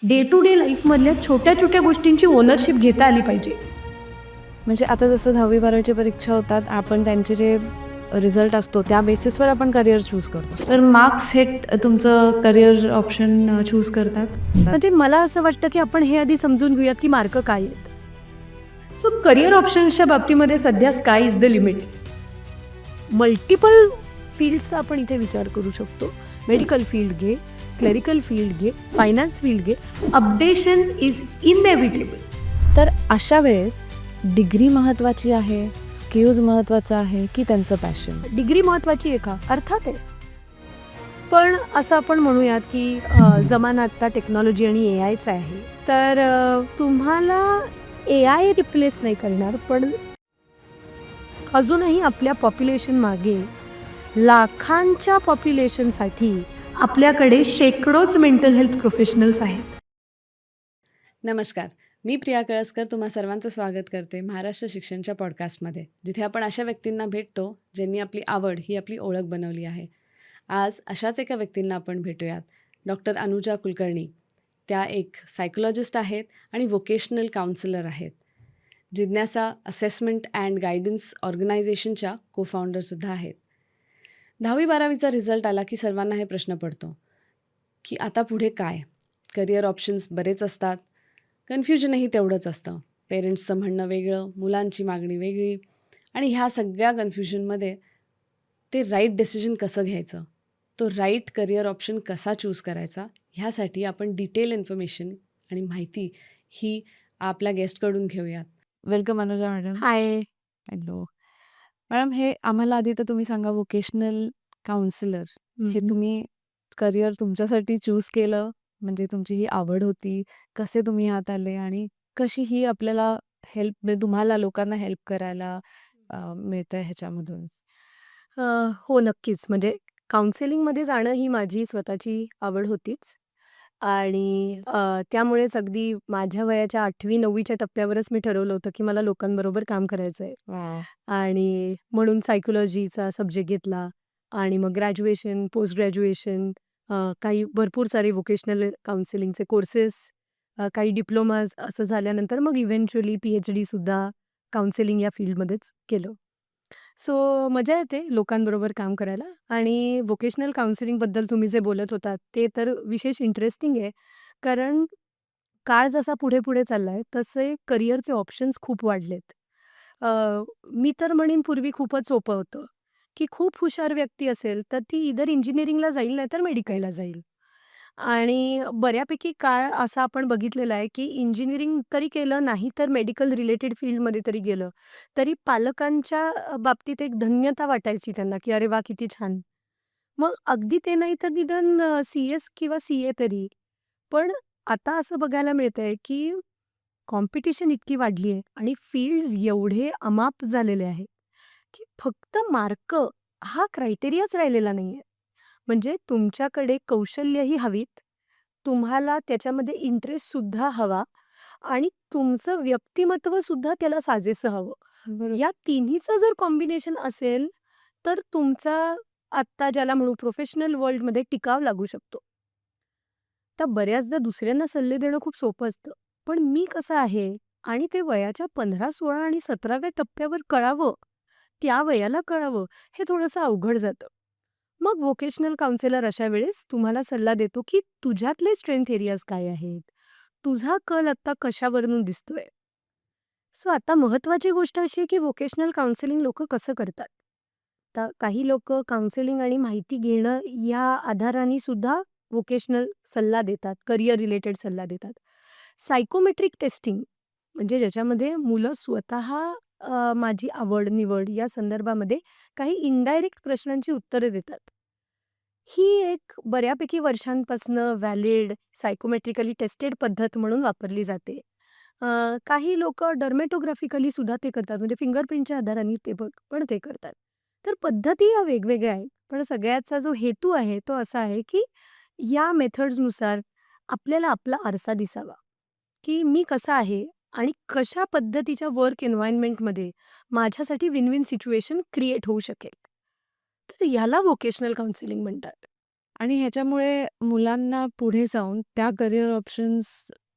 Day to day लाईफमधल्या छोट्या छोट्या गोष्टींची ओनरशिप घेता आली पाहिजे. म्हणजे आता जसं 10वी-12वीच्या परीक्षा होतात, आपण त्यांचे जे रिझल्ट असतो त्या बेसिसवर आपण करिअर चूज करतो. तर मार्क्स हे तुमचं करिअर ऑप्शन चूज करतात. म्हणजे मला असं वाटतं की आपण हे आधी समजून घेऊयात की मार्क काय आहेत. सो करिअर ऑप्शन्सच्या बाबतीमध्ये सध्या sky is the limit. Multiple फील्ड्सचा आपण इथे विचार करू शकतो. मेडिकल फील्ड घे, क्लेरिकल फील्ड घे, फायनान्स फील्ड घे. Updation is inevitable. तर अशा वेळेस डिग्री महत्त्वाची आहे, स्किल्स महत्त्वाचं आहे की त्यांचं पॅशन? डिग्री महत्त्वाची आहे का? अर्थात आहे. पण असं आपण म्हणूयात की जमाना आत्ता टेक्नॉलॉजी आणि ए आयचा आहे. तर तुम्हाला ए आय रिप्लेस नाही करणार, पण अजूनही आपल्या पॉप्युलेशन मागे लाखांच्या पॉप्युलेशनसाठी आपल्याकडे शेकडोच मेंटल हेल्थ प्रोफेशनल्स आहेत. नमस्कार, मी प्रिया कळसकर तुम्हा सर्वांचं स्वागत करते महाराष्ट्र शिक्षणच्या पॉडकास्टमध्ये, जिथे आपण अशा व्यक्तींना भेटतो ज्यांनी आपली आवड ही आपली ओळख बनवली आहे. आज अशाच एका व्यक्तींना आपण भेटूयात, डॉक्टर अनुजा कुलकर्णी. त्या एक सायकोलॉजिस्ट आहेत आणि व्होकेशनल काउन्सिलर आहेत. जिज्ञासा असेसमेंट अँड गायडन्स ऑर्गनायझेशनच्या को फाउंडरसुद्धा आहेत. 10वी-12वीचा रिझल्ट आला की सर्वांना हे प्रश्न पडतो की आता पुढे काय? करिअर ऑप्शन्स बरेच असतात, कन्फ्युजनही तेवढंच असतं. पेरेंट्सचं म्हणणं वेगळं, मुलांची मागणी वेगळी, आणि ह्या सगळ्या कन्फ्युजनमध्ये ते राईट डिसिजन कसं घ्यायचं, तो राईट करिअर ऑप्शन कसा चूज करायचा, ह्यासाठी आपण डिटेल इन्फॉर्मेशन आणि माहिती ही आपल्या गेस्टकडून घेऊयात. Welcome Anuja madam. Hi. Hello madam. हे आम्हाला आधी तर तुम्ही सांगा, व्होकेशनल काउन्सिलर हे तुम्ही करिअर तुमच्यासाठी चूज केलं, म्हणजे तुमची ही आवड होती, कसे तुम्ही ह्यात आले आणि कशी ही आपल्याला हेल्प, म्हणजे तुम्हाला लोकांना हेल्प करायला मिळतं ह्याच्यामधून? हो, नक्कीच. म्हणजे काउन्सिलिंगमध्ये जाणं ही माझी स्वतःची आवड होतीच आणि त्यामुळेच अगदी माझ्या वयाच्या 8वी-9वीच्या टप्प्यावरच मी ठरवलं होतं की मला लोकांबरोबर काम करायचं आहे. वा. आणि म्हणून सायकोलॉजीचा सब्जेक्ट घेतला आणि मग ग्रॅज्युएशन, पोस्ट ग्रॅज्युएशन, काही भरपूर सारे व्होकेशनल काउन्सिलिंगचे कोर्सेस, काही डिप्लोमाज असं झाल्यानंतर मग इव्हेंच्युअली PhD सुद्धा काउन्सिलिंग या फील्डमध्येच केलं. सो मजा येते लोकांबरोबर काम करायला. आणि व्होकेशनल काउन्सिलिंगबद्दल तुम्ही जे बोलत होतात ते तर विशेष इंटरेस्टिंग आहे. कारण काळ जसा पुढे-पुढे चाललाय तसे करिअरचे ऑप्शन्स खूप वाढलेत. अ, मी तर म्हणेन पूर्वी खूपच सोपं होतं, की खूप हुशार व्यक्ती असेल तर ती इधर इंजिनिअरिंगला जाईल नाहीतर मेडिकलला जाईल. आणि बऱ्यापैकी काळ असा आपण बघितलेला आहे, की इंजिनिअरिंग तरी केलं नाही तर मेडिकल रिलेटेड फील्डमध्ये तरी गेलं, तरी पालकांच्या बाबतीत एक धन्यता वाटायची त्यांना, की "अरे वाह! किती छान." मग अगदी ते नाही तर निदान CS किंवा CA तरी. पण आता असं बघायला मिळतंय, की कॉम्पिटिशन इतकी वाढली आहे आणि फील्ड्स एवढे अमाप झालेले आहेत, की फक्त मार्क हा क्रायटेरियाच राहिलेला नाहीये. म्हणजे तुमच्याकडे कौशल्यही हवीत, तुम्हाला त्याच्यामध्ये इंटरेस्टसुद्धा हवा आणि तुमचं व्यक्तिमत्वसुद्धा त्याला साजेसं हवं. बरोबर. या तिन्हीचं जर कॉम्बिनेशन असेल, तर तुमचा आत्ता ज्याला म्हणू प्रोफेशनल वर्ल्डमध्ये टिकाव लागू शकतो. तर बऱ्याचदा दुसऱ्यांना सल्ले देणं खूप सोपं असतं. पण मी कसं आहे आणि ते वयाच्या 15, 16 आणि 17व्या टप्प्यावर कळावं, त्या वयाला कळावं, हे थोडंसं अवघड जातं. मग व्होकेशनल काउन्सिलर अशा वेळेस तुम्हाला सल्ला देतो, की तुझ्यातले स्ट्रेंथ एरियाज काय आहेत? तुझा कल आत्ता कशावरून दिसतोय? सो आता महत्त्वाची गोष्ट अशी आहे, की व्होकेशनल काउन्सिलिंग लोकं कसं करतात? तर काही लोकं काउन्सिलिंग आणि माहिती घेणं या आधाराने सुद्धा व्होकेशनल सल्ला देतात, करियर रिलेटेड सल्ला देतात. सायकोमेट्रिक टेस्टिंग म्हणजे ज्याच्यामध्ये मुलं स्वतः माझी आवड-निवड या संदर्भामध्ये काही इनडायरेक्ट प्रश्नांची उत्तरे देतात. ही एक बऱ्यापैकी वर्षांपासनं व्हॅलिड सायकोमेट्रिकली टेस्टेड पद्धत म्हणून वापरली जाते. काही लोकं डर्मेटोग्राफिकली सुद्धा ते करतात, म्हणजे फिंगरप्रिंटच्या आधाराने ते पण ते करतात. तर पद्धती या वेगवेगळ्या आहेत. पण सगळ्याचा जो हेतू आहे तो असा आहे, की या मेथड्सनुसार आपल्याला आपला आरसा दिसावा, की मी कसा आहे आणि कशा पद्धतीच्या वर्क एन्व्हायर्नमेंटमध्ये माझ्यासाठी विन-विन सिच्युएशन क्रिएट होऊ शकेल. तर याला व्होकेशनल काउन्सिलिंग म्हणतात. आणि ह्याच्यामुळे मुलांना पुढे जाऊन त्या करियर ऑप्शन्स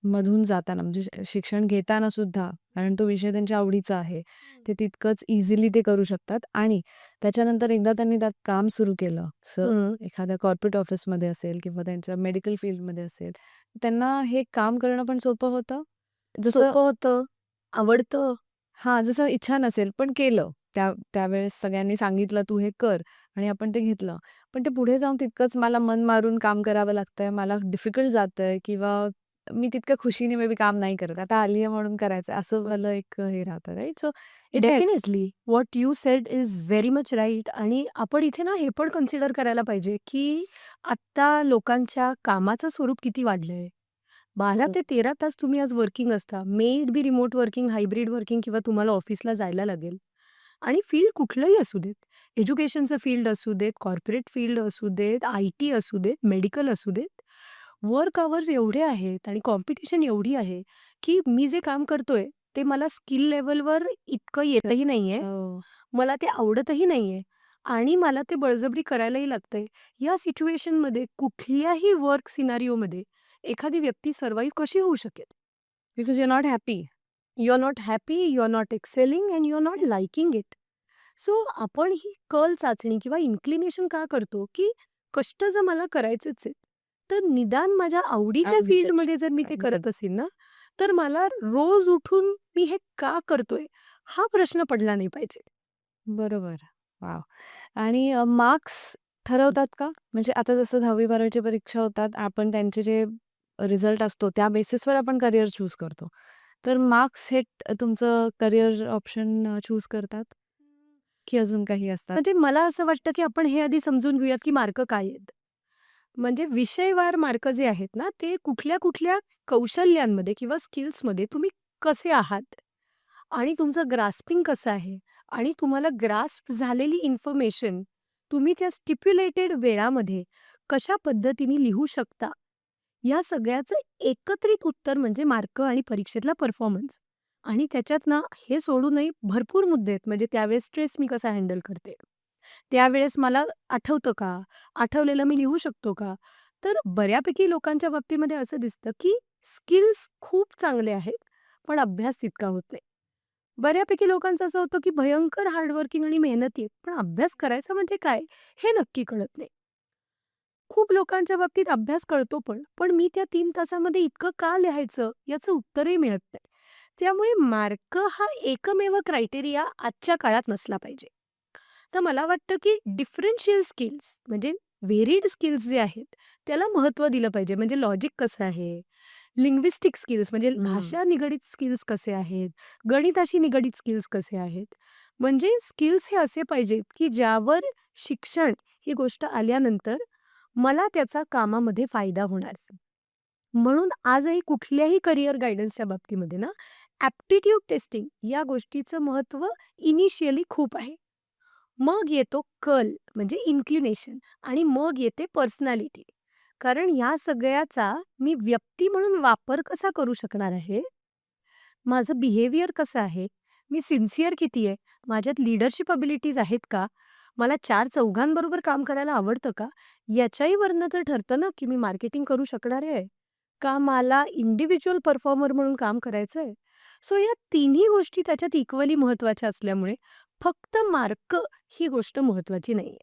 मधून जाताना म्हणजे शिक्षण घेताना सुद्धा, कारण तो विषय त्यांच्या आवडीचा आहे, ते तितकंच इझिली ते करू शकतात. आणि त्याच्यानंतर एकदा त्यांनी त्यात काम सुरू केलं, एखाद्या कॉर्पोरेट ऑफिसमध्ये असेल किंवा त्यांच्या मेडिकल फील्डमध्ये असेल, त्यांना हे काम करणं पण सोपं होतं. जसं सोपं होतं, आवडतं. हां, जसं इच्छा नसेल पण केलं. त्यावेळेस सगळ्यांनी सांगितलं, "तू हे कर" आणि आपण ते घेतलं. पण ते पुढे जाऊन तितकंच मला मन मारून काम करावं लागतंय, मला डिफिकल्ट जातंय किंवा मी तितक्या खुशीने मे बी काम नाही करत. आता आली आहे म्हणून करायचं असं मला एक हे राहतं, right? So it helps. Definitely. What you sed is very much right. आणि आपण इथे ना हे पण कन्सिडर करायला पाहिजे, की आत्ता लोकांच्या कामाचं स्वरूप किती वाढलंय. 12 ते 13 तास तुम्ही आज वर्किंग असता. May it be remote working, hybrid working किंवा तुम्हाला ऑफिसला जायला लागेल. आणि फील्ड कुठलंही असू देत. एज्युकेशनचं फील्ड असू देत, कॉर्पोरेट फील्ड असू देत, आय-टी असू देत, मेडिकल असू देत. वर्क अवर्स एवढे आहेत आणि कॉम्पिटिशन एवढी आहे, की मी जे काम करतोय, ते मला स्किल लेव्हलवर इतकं येतही नाहीये. हो. मला ते आवडतही नाहीये आणि मला ते बळजबरी करायलाही लागतंय. या सिच्युएशनमध्ये कुठल्याही वर्क सिनारिओमध्ये एखादी व्यक्ती सर्व्हाइव्ह कशी होऊ शकेल? Because you are not happy. You are not happy, you are not excelling and you are not liking it. So आपण ही कल चाचणी किंवा इन्क्लिनेशन का करतो, की कष्ट जर मला करायचेच आहेत, तर निदान माझ्या आवडीच्या आवडीच्या फील्डमध्ये जर मी ते करत असेल ना, तर मला रोज उठून मी हे का करतोय, हा प्रश्न पडला नाही पाहिजे. बरोबर. वॉव! आणि मार्क्स ठरवतात का? म्हणजे आता जसं 10वी-12वी च्या परीक्षा होतात, आपण त्यांचे जे रिझल्ट असतो त्या बेसिसवर आपण करियर चूज करतो. तर मार्क्स हे तुमचं करियर ऑप्शन चूज करतात, की अजून काही असतात? म्हणजे मला असं वाटतं, की आपण हे आधी समजून घेऊयात, की मार्क काय आहेत? म्हणजे विषयवार मार्क जे आहेत ना, ते कुठल्या-कुठल्या कौशल्यांमध्ये किंवा स्किल्समध्ये तुम्ही कसे आहात आणि तुमचं ग्रास्पिंग कसं आहे आणि तुम्हाला ग्रास्प झालेली इन्फॉर्मेशन तुम्ही त्या स्टिप्युलेटेड वेळामध्ये कशा पद्धतीने लिहू शकता, या सगळ्याचं एकत्रित उत्तर म्हणजे मार्क आणि परीक्षेतला परफॉर्मन्स. आणि त्याच्यात ना हे सोडूनही भरपूर मुद्दे आहेत. म्हणजे त्यावेळेस स्ट्रेस मी कसा हँडल करते. त्यावेळेस मला आठवतं का? आठवलेलं मी लिहू शकतो का? तर बऱ्यापैकी लोकांच्या बाबतीमध्ये असं दिसतं, की स्किल्स खूप चांगले आहेत, पण अभ्यास तितका होत नाही. बऱ्यापैकी लोकांचं असं होतं, की भयंकर हार्डवर्किंग आणि मेहनती आहेत, पण अभ्यास करायचा म्हणजे काय? हे नक्की कळत नाही. खूप लोकांच्या बाबतीत अभ्यास कळतो पण मी त्या 3 तासामध्ये इतकं का लिहायचं? याचं उत्तरही मिळत नाही. त्यामुळे मार्क हा एकमेव क्रायटेरिया आजच्या काळात नसला पाहिजे. तर मला वाटतं, की डिफरन्शियल स्किल्स म्हणजे व्हेरिड स्किल्स जे आहेत, त्याला महत्त्व दिलं पाहिजे. म्हणजे लॉजिक कसं आहे, लिंग्विस्टिक स्किल्स म्हणजे भाषा निगडीत स्किल्स कसे आहेत, गणिताशी निगडीत स्किल्स कसे आहेत. म्हणजे स्किल्स हे असे पाहिजेत, की ज्यावर शिक्षण ही गोष्ट आल्यानंतर मला त्याचा कामामध्ये फायदा होणार. म्हणून आजही कुठल्याही करियर गाईडन्सच्या बाबतीमध्ये ना, ॲप्टिट्यूड टेस्टिंग या गोष्टीचं महत्त्व इनिशियली खूप आहे. मग येतो कल म्हणजे इन्क्लिनेशन आणि मग येते पर्सनॅलिटी. कारण ह्या सगळ्याचा मी व्यक्ती म्हणून वापर कसा करू शकणार आहे? माझं बिहेवियर कसं आहे? मी सिन्सिअर किती आहे? माझ्यात लीडरशिप एबिलिटीज आहेत का? मला 4 चौघांबरोबर काम करायला आवडतं का? याच्याही वरनं तर ठरतं ना, की मी मार्केटिंग करू शकणार आहे का मला इंडिव्हिज्युअल परफॉर्मर म्हणून काम करायचंय? सो या तिन्ही गोष्टी त्याच्यात इक्वली महत्त्वाच्या असल्यामुळे फक्त मार्क ही गोष्ट महत्त्वाची नाहीये.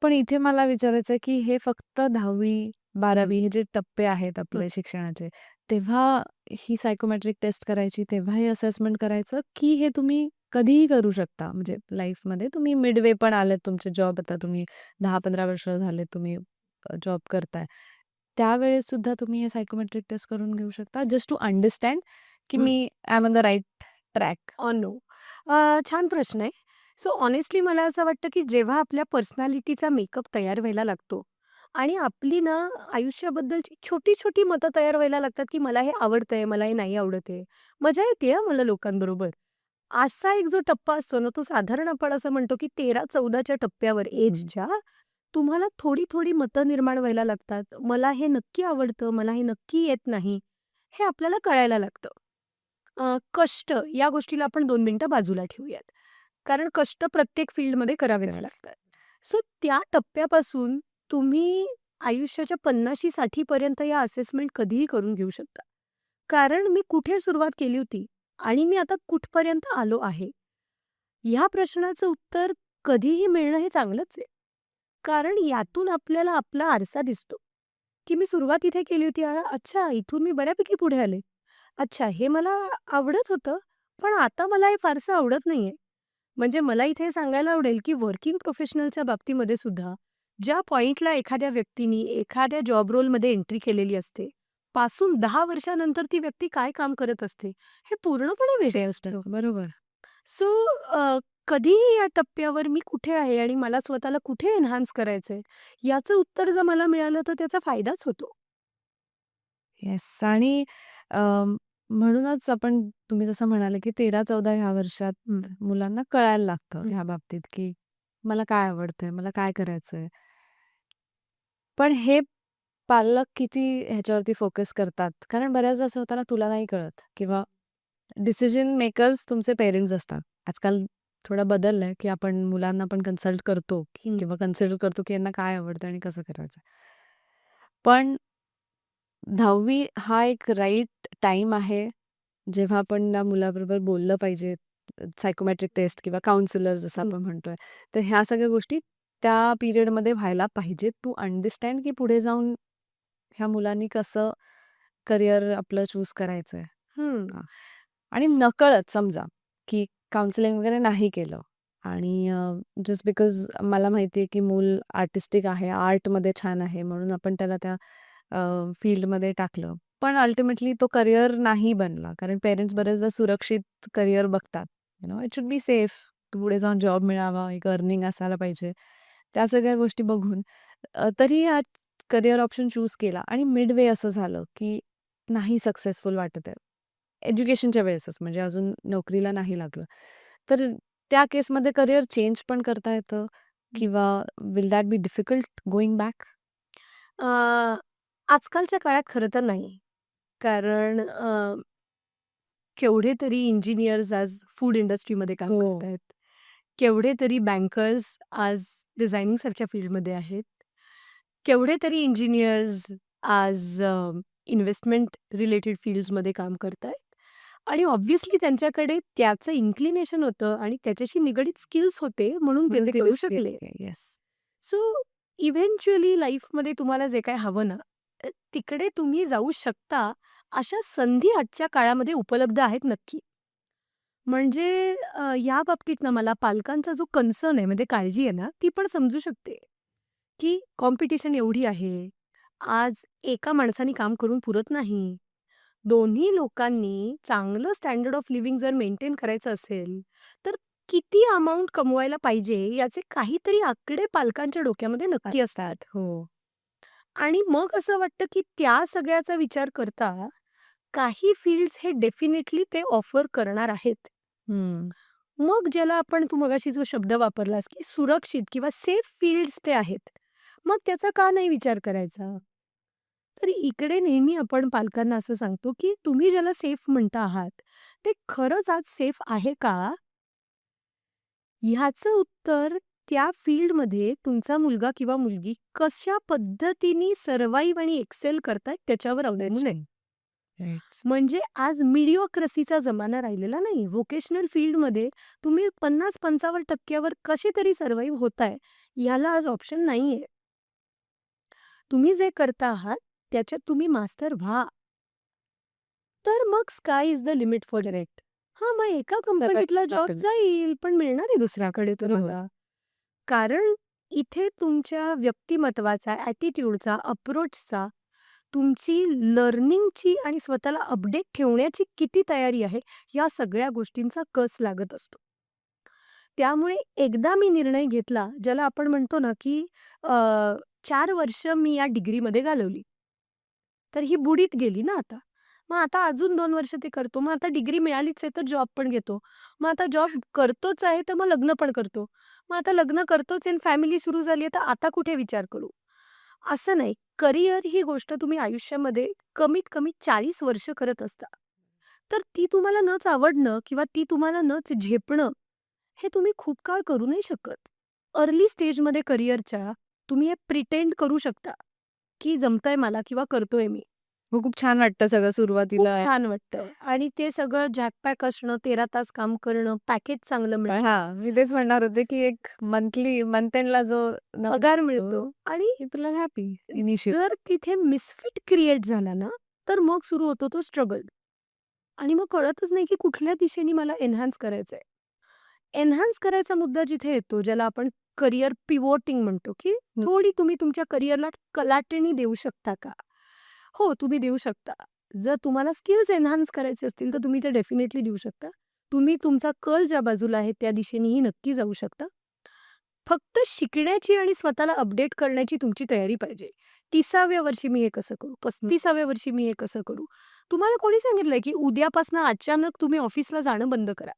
पण इथे मला विचारायचं आहे, की हे फक्त 10वी, 12वी हे जे टप्पे आहेत हं. आपले शिक्षणाचे, तेव्हा ही सायकोमेट्रिक टेस्ट करायची, तेव्हा हे असेसमेंट करायचं, की हे तुम्ही कधीही करू शकता? म्हणजे लाईफमध्ये तुम्ही मिडवे पण आलेत तुमचे जॉब आता तुम्ही 10-15 वर्ष झाले तुम्ही जॉब करताय. त्यावेळेस सुद्धा तुम्ही हे सायकोमेट्रिक टेस्ट करून घेऊ शकता जस्ट टू अंडरस्टँड, की हं. मी I am on the right track. No. छान प्रश्न आहे. सो हॉनेस्टली मला असं वाटतं, की जेव्हा आपल्या पर्सनॅलिटीचा मेकअप तयार व्हायला लागतो आणि आपली ना आयुष्याबद्दलची छोटी-छोटी मतं तयार व्हायला लागतात, की मला हे आवडतंय, मला हे नाही आवडत आहे. मजा येते हां मला लोकांबरोबर. असा एक जो टप्पा असतो ना, तो साधारण आपण असं म्हणतो, की 13-14 च्या टप्प्यावर एजच्या तुम्हाला थोडी-थोडी मतं निर्माण व्हायला लागतात. मला हे नक्की आवडतं, मला हे नक्की येत नाही, हे आपल्याला कळायला लागतं. कष्ट या गोष्टीला आपण 2 मिनिटं बाजूला ठेवूयात. कारण कष्ट प्रत्येक फील्डमध्ये करावेच तेच. लागतात. सो त्या टप्प्यापासून तुम्ही आयुष्याच्या 50-60 पर्यंत या असेसमेंट कधीही करून घेऊ शकता. कारण मी कुठे सुरुवात केली होती आणि मी आता कुठपर्यंत आलो आहे. ह्या प्रश्नाचं उत्तर कधीही मिळणं हे चांगलंच आहे. कारण यातून आपल्याला आपला आरसा दिसतो, की मी सुरुवात इथे केली होती. अच्छा, इथून मी बऱ्यापैकी पुढे आले. अच्छा, हे मला आवडत होतं, पण आता मला हे फारसं आवडत नाहीये. म्हणजे मला इथे हे सांगायला आवडेल, की वर्किंग प्रोफेशनलच्या बाबतीमध्ये सुद्धा ज्या पॉइंटला एखाद्या व्यक्तीनी एखाद्या जॉब रोलमध्ये एंट्री केलेली असते, पासून 10 वर्षानंतर ती व्यक्ती काय काम करत असते, हे पूर्णपणे वेगळं असतं. बरोबर. सो कधीही या टप्प्यावर मी कुठे आहे आणि मला स्वतःला कुठे एन्हान्स करायचंय, याचं उत्तर जर मला मिळालं तर त्याचा फायदाच होतो. येस. आणि म्हणूनच तुम्ही जसं म्हणाले, की 13-14 ह्या वर्षात हं, मुलांना कळायला लागतं हं. ह्या बाबतीत, की मला काय आवडतंय, मला काय करायचंय. पण हे पालक किती ह्याच्यावरती फोकस करतात? कारण बऱ्याचदा असं होतं ना, तुला नाही कळत किंवा डिसिजन मेकर्स तुमचे पेरेंट्स असतात. आजकाल थोडं बदललंय, की आपण मुलांना पण कन्सल्ट करतो हं. किंवा कन्सिडर करतो, की यांना काय आवडतं आणि कसं करायचं. पण 10वी हा एक राईट टाईम आहे, जेव्हा आपण त्या मुलाबरोबर बोललं पाहिजे. सायकोमेट्रिक टेस्ट किंवा काउन्सिलर जसं हं. आपण म्हणतोय. तर ह्या सगळ्या गोष्टी त्या पिरियडमध्ये व्हायला पाहिजेत टू अंडरस्टँड, की पुढे जाऊन ह्या मुलांनी कसं करिअर आपलं चूज करायचंय. हं. हां. आणि नकळत समजा, की काउन्सिलिंग वगैरे नाही केलं आणि जस्ट बिकॉज मला माहिती आहे, की मूल आर्टिस्टिक आहे, आर्टमध्ये छान आहे म्हणून आपण त्याला त्या फील्डमध्ये टाकलं. पण अल्टिमेटली तो करिअर नाही बनला. कारण पेरेंट्स बरेचदा सुरक्षित करिअर बघतात. It should be safe. पुढे जाऊन जॉब मिळावा, एक अर्निंग असायला पाहिजे. त्या सगळ्या गोष्टी बघून तरी हा करिअर ऑप्शन चूज केला आणि मिडवे असं झालं, की नाही सक्सेसफुल वाटत आहे. एज्युकेशनच्या वेळेसच म्हणजे अजून नोकरीला नाही लागलं. तर त्या केसमध्ये करिअर चेंज पण करता येतं किंवा will that be difficult going back? अ, आजकालच्या काळात खरं तर नाही. कारण केवढे तरी इंजिनिअर्स आज फूड इंडस्ट्रीमध्ये काम हो. करतायत. केवढे तरी बँकर्स आज डिझायनिंगसारख्या फील्डमध्ये आहेत. केवढे तरी इंजिनिअर्स आज इन्व्हेस्टमेंट रिलेटेड फील्ड्समध्ये काम करतायत आणि ऑब्व्हियसली त्यांच्याकडे त्याचं इन्क्लिनेशन होतं आणि त्याच्याशी निगडीत स्किल्स होते म्हणून ते म्हणून ते ते करू रिस्क शकले. येस. सो इव्हेंच्युअली लाईफमध्ये तुम्हाला जे काही हवं ना, तिकडे तुम्ही जाऊ शकता. अशा संधी आजच्या काळामध्ये उपलब्ध आहेत नक्की. म्हणजे या बाबतीत ना मला पालकांचा जो कन्सर्न आहे म्हणजे काळजी आहे ना, ती पण समजू शकते, की कॉम्पिटिशन एवढी आहे. आज एका माणसाने काम करून पुरत नाही. दोन्ही लोकांनी चांगलं स्टँडर्ड ऑफ लिव्हिंग जर मेंटेन करायचं असेल, तर किती अमाउंट कमवायला पाहिजे याचे काहीतरी आकडे पालकांच्या डोक्यामध्ये नक्की असतात. असतात. हो. आणि मग असं वाटतं, की त्या सगळ्याचा विचार करता काही फील्ड्स हे डेफिनेटली ते ऑफर करणार आहेत. हं. मग ज्याला आपण तू मगाशी जो शब्द वापरलास, की सुरक्षित किंवा सेफ फील्ड्स ते आहेत. मग त्याचा का नाही विचार करायचा? तर इकडे नेहमी आपण पालकांना असं सांगतो, की तुम्ही ज्याला सेफ म्हणता आहात, ते खरंच आज सेफ आहे का? ह्याचं उत्तर त्या फील्डमध्ये तुमचा मुलगा किंवा मुलगी कशा पद्धतीने सर्व्हाइव्ह आणि एक्सेल करतायत त्याच्यावर अवलंबून आहे. राइट. म्हणजे आज मिडिओक्रसीचा जमाना राहिलेला नाही. व्होकेशनल फील्डमध्ये तुम्ही 50-55% वर कसे तरी सर्व्हाइव्ह होताय, ह्याला आज ऑप्शन नाहीये. तुम्ही जे करता आहात, त्याच्यात तुम्ही मास्टर व्हा. तर मग sky is the limit for direct. हां, मग एका कंपनीतला जॉब जाईल, पण मिळणार आहे दुसऱ्याकडे बरोबर. तुम्हाला. कारण इथे तुमच्या व्यक्तिमत्वाचा, ॲटिट्यूडचा, अप्रोचचा, तुमची लर्निंगची आणि स्वतःला अपडेट ठेवण्याची किती तयारी आहे, या सगळ्या गोष्टींचा कस लागत असतो. त्यामुळे एकदा मी निर्णय घेतला, ज्याला आपण म्हणतो ना, की 4 वर्ष मी या डिग्रीमध्ये घालवली. तर ही बुडीत गेली ना आता. मग आता अजून 2 वर्ष ते करतो. मग आता डिग्री मिळालीच आहे, तर जॉब पण घेतो. मग आता जॉब करतोच आहे, तर मग लग्न पण करतो. मग आता लग्न करतोच आहे आणि फॅमिली सुरू झाली आहे, तर आता कुठे विचार करू? असं नाही. करिअर ही गोष्ट तुम्ही आयुष्यामध्ये कमीत कमी 40 वर्ष करत असता. तर ती तुम्हाला नच आवडणं किंवा ती तुम्हाला नच झेपणं, हे तुम्ही खूप काळ करू नाही शकत. अर्ली स्टेजमध्ये करिअरच्या तुम्ही हे प्रिटेंड करू शकता, की जमतंय मला किंवा करतोय मी. हो, खूप छान वाटतं सगळं खूप सुरुवातीला. छान वाटतं आणि ते सगळं झॅक-पॅक असणं, 13 तास काम करणं, पॅकेज चांगलं मिळणं, हां, मी तेच म्हणणार होते, की एक मंथ एंडला जो नफा पगार मिळतो, मिळतो आणि पीपल आर हॅपी इनिशियल. जर तिथे मिसफिट क्रिएट झाला ना, तर मग सुरू होतो तो स्ट्रगल आणि मग कळतच नाही, की कुठल्या दिशेने मला एन्हान्स करायचंय. एन्हान्स करायचा मुद्दा जिथे येतो, ज्याला आपण करियर पिव्होटिंग म्हणतो, की थोडी तुम्ही तुमच्या करियरला कलाटणी देऊ शकता का? हो, तुम्ही देऊ शकता. जर तुम्हाला स्किल्स एन्हान्स करायचे असतील, तर तुम्ही ते डेफिनेटली देऊ शकता. तुम्ही तुमचा कल ज्या बाजूला आहे, त्या दिशेनेही नक्की जाऊ शकता. फक्त शिकण्याची आणि स्वतःला अपडेट करण्याची तुमची तयारी पाहिजे. 30व्या वर्षी मी हे कसं करू? 35व्या वर्षी मी हे कसं करू? तुम्हाला कोणी सांगितलंय, की उद्यापासून अचानक तुम्ही ऑफिसला जाणं बंद करा?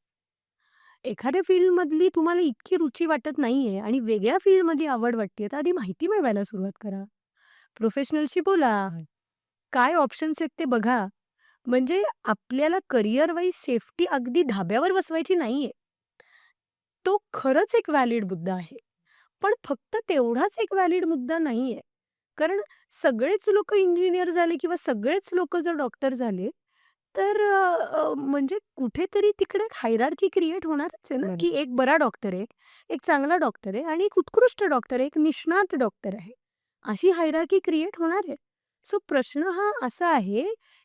एखाद्या फील्डमधली तुम्हाला इतकी रुची वाटत नाहीये आणि वेगळ्या फील्डमध्ये आवड वाटतेय, तर आधी माहिती मिळवायला सुरुवात करा. प्रोफेशनलशी बोला. काय ऑप्शन्स आहेत ते बघा. म्हणजे आपल्याला करियर वाईज सेफ्टी अगदी धाब्यावर बसवायची नाहीये. तो खरंच एक व्हॅलिड मुद्दा आहे. पण फक्त तेवढाच एक व्हॅलिड मुद्दा नाहीये. कारण सगळेच लोकं इंजिनिअर झाले किंवा सगळेच लोकं जर डॉक्टर झाले, तर म्हणजे कुठेतरी तिकडे एक हायरार्की क्रिएट होणारच आहे ना, की एक बरा डॉक्टर आहे, एक चांगला डॉक्टर आहे आणि एक उत्कृष्ट डॉक्टर आहे, एक निष्णात डॉक्टर आहे. अशी हायरार्की क्रिएट होणार आहे. सो प्रश्न हा असा आहे,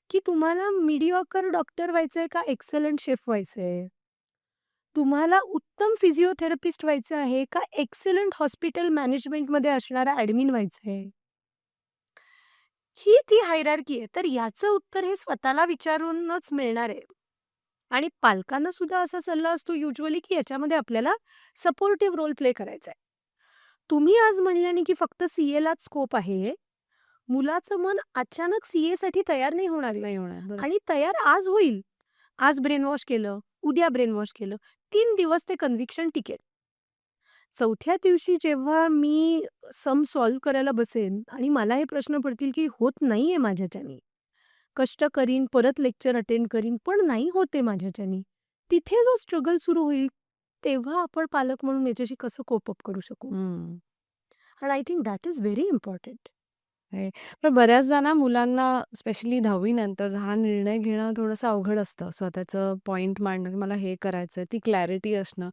की तुम्हाला मीडिओकर डॉक्टर व्हायचंय का एक्सलंट शेफ व्हायचंय? तुम्हाला उत्तम फिजिओथेरपिस्ट व्हायचं आहे का एक्सलंट हॉस्पिटल मॅनेजमेंटमध्ये असणारा ॲडमिन व्हायचंय? ही ती हायरार्की आहे. तर याचं उत्तर हे स्वतःला विचारूनच मिळणार आहे. आणि पालकांना सुद्धा असा सल्ला असतो युजुअली, की याच्यामध्ये आपल्याला सपोर्टिव्ह रोल प्ले करायचा आहे. तुम्ही आज म्हणल्याने, की फक्त सीएलाच स्कोप आहे. मुलाचं मन अचानक सीएसाठी तयार नाही होणार आहे. नाही होणार. बरोबर. आणि तयार आज होईल. आज ब्रेन वॉश केलं, उद्या ब्रेन वॉश केलं. 3 दिवस ते कन्व्हिक्शन टिकेल. चौथ्या दिवशी जेव्हा मी सम सॉल्व्ह करायला बसेन आणि मला हे प्रश्न पडतील, की होत नाहीये माझ्याच्यानी. कष्ट करीन, परत लेक्चर अटेंड करीन, पण नाही होते माझ्याच्यानी. तिथे जो स्ट्रगल सुरू होईल, तेव्हा आपण पालक म्हणून याच्याशी कसं कोप अप करू शकू? हं. आणि I think that is very important. आहे. पण बऱ्याचदा ना मुलांना स्पेशली 10वी नंतर हा निर्णय घेणं थोडंसं अवघड असतं. स्वतःचं पॉइंट मांडणं, की मला हे करायचंय, ती क्लॅरिटी असणं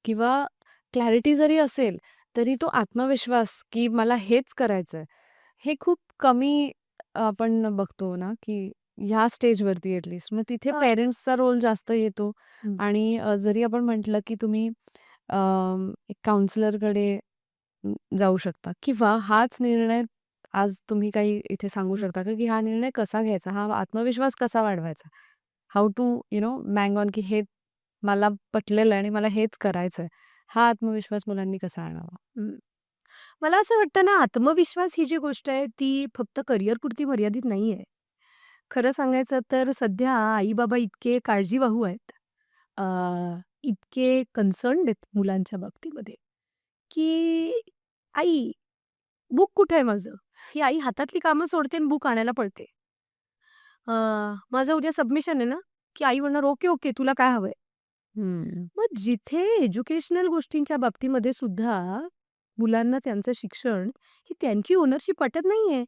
किंवा क्लॅरिटी जरी असेल, तरी तो आत्मविश्वास, की मला हेच करायचंय, हे खूप कमी आपण बघतो ना, की ह्या स्टेजवरती ॲटलीस्ट. मग तिथे पेरेंट्सचा रोल जास्त येतो आणि जरी आपण म्हटलं, की तुम्ही एक काउन्सिलरकडे जाऊ शकता किंवा हाच निर्णय आज तुम्ही काही इथे सांगू शकता का, की हा निर्णय कसा घ्यायचा? हा आत्मविश्वास कसा वाढवायचा? हाऊ टू मँग ऑन की हे मला पटलेलं आहे आणि मला हेच करायचंय. हा आत्मविश्वास मुलांनी कसा आणावा? मला असं वाटतं ना, आत्मविश्वास ही जी गोष्ट आहे, ती फक्त करिअरपुरती मर्यादित नाहीये. खरं सांगायचं तर सध्या आई-बाबा इतके काळजीवाहू आहेत. अ, इतके कन्सर्न्ड आहेत मुलांच्या बाबतीमध्ये, की "आई, बुक कुठे आहे माझं?" ही आई हातातली कामं सोडते आणि बुक आणायला पळते. अ, "माझं उद्या सबमिशन आहे ना?" की आई म्हणणार, "ओके, ओके. तुला काय हवंय?" हं. मग जिथे एज्युकेशनल गोष्टींच्या बाबतीमध्ये सुद्धा मुलांना त्यांचं शिक्षण ही त्यांची ओनरशिप वाटत नाहीये.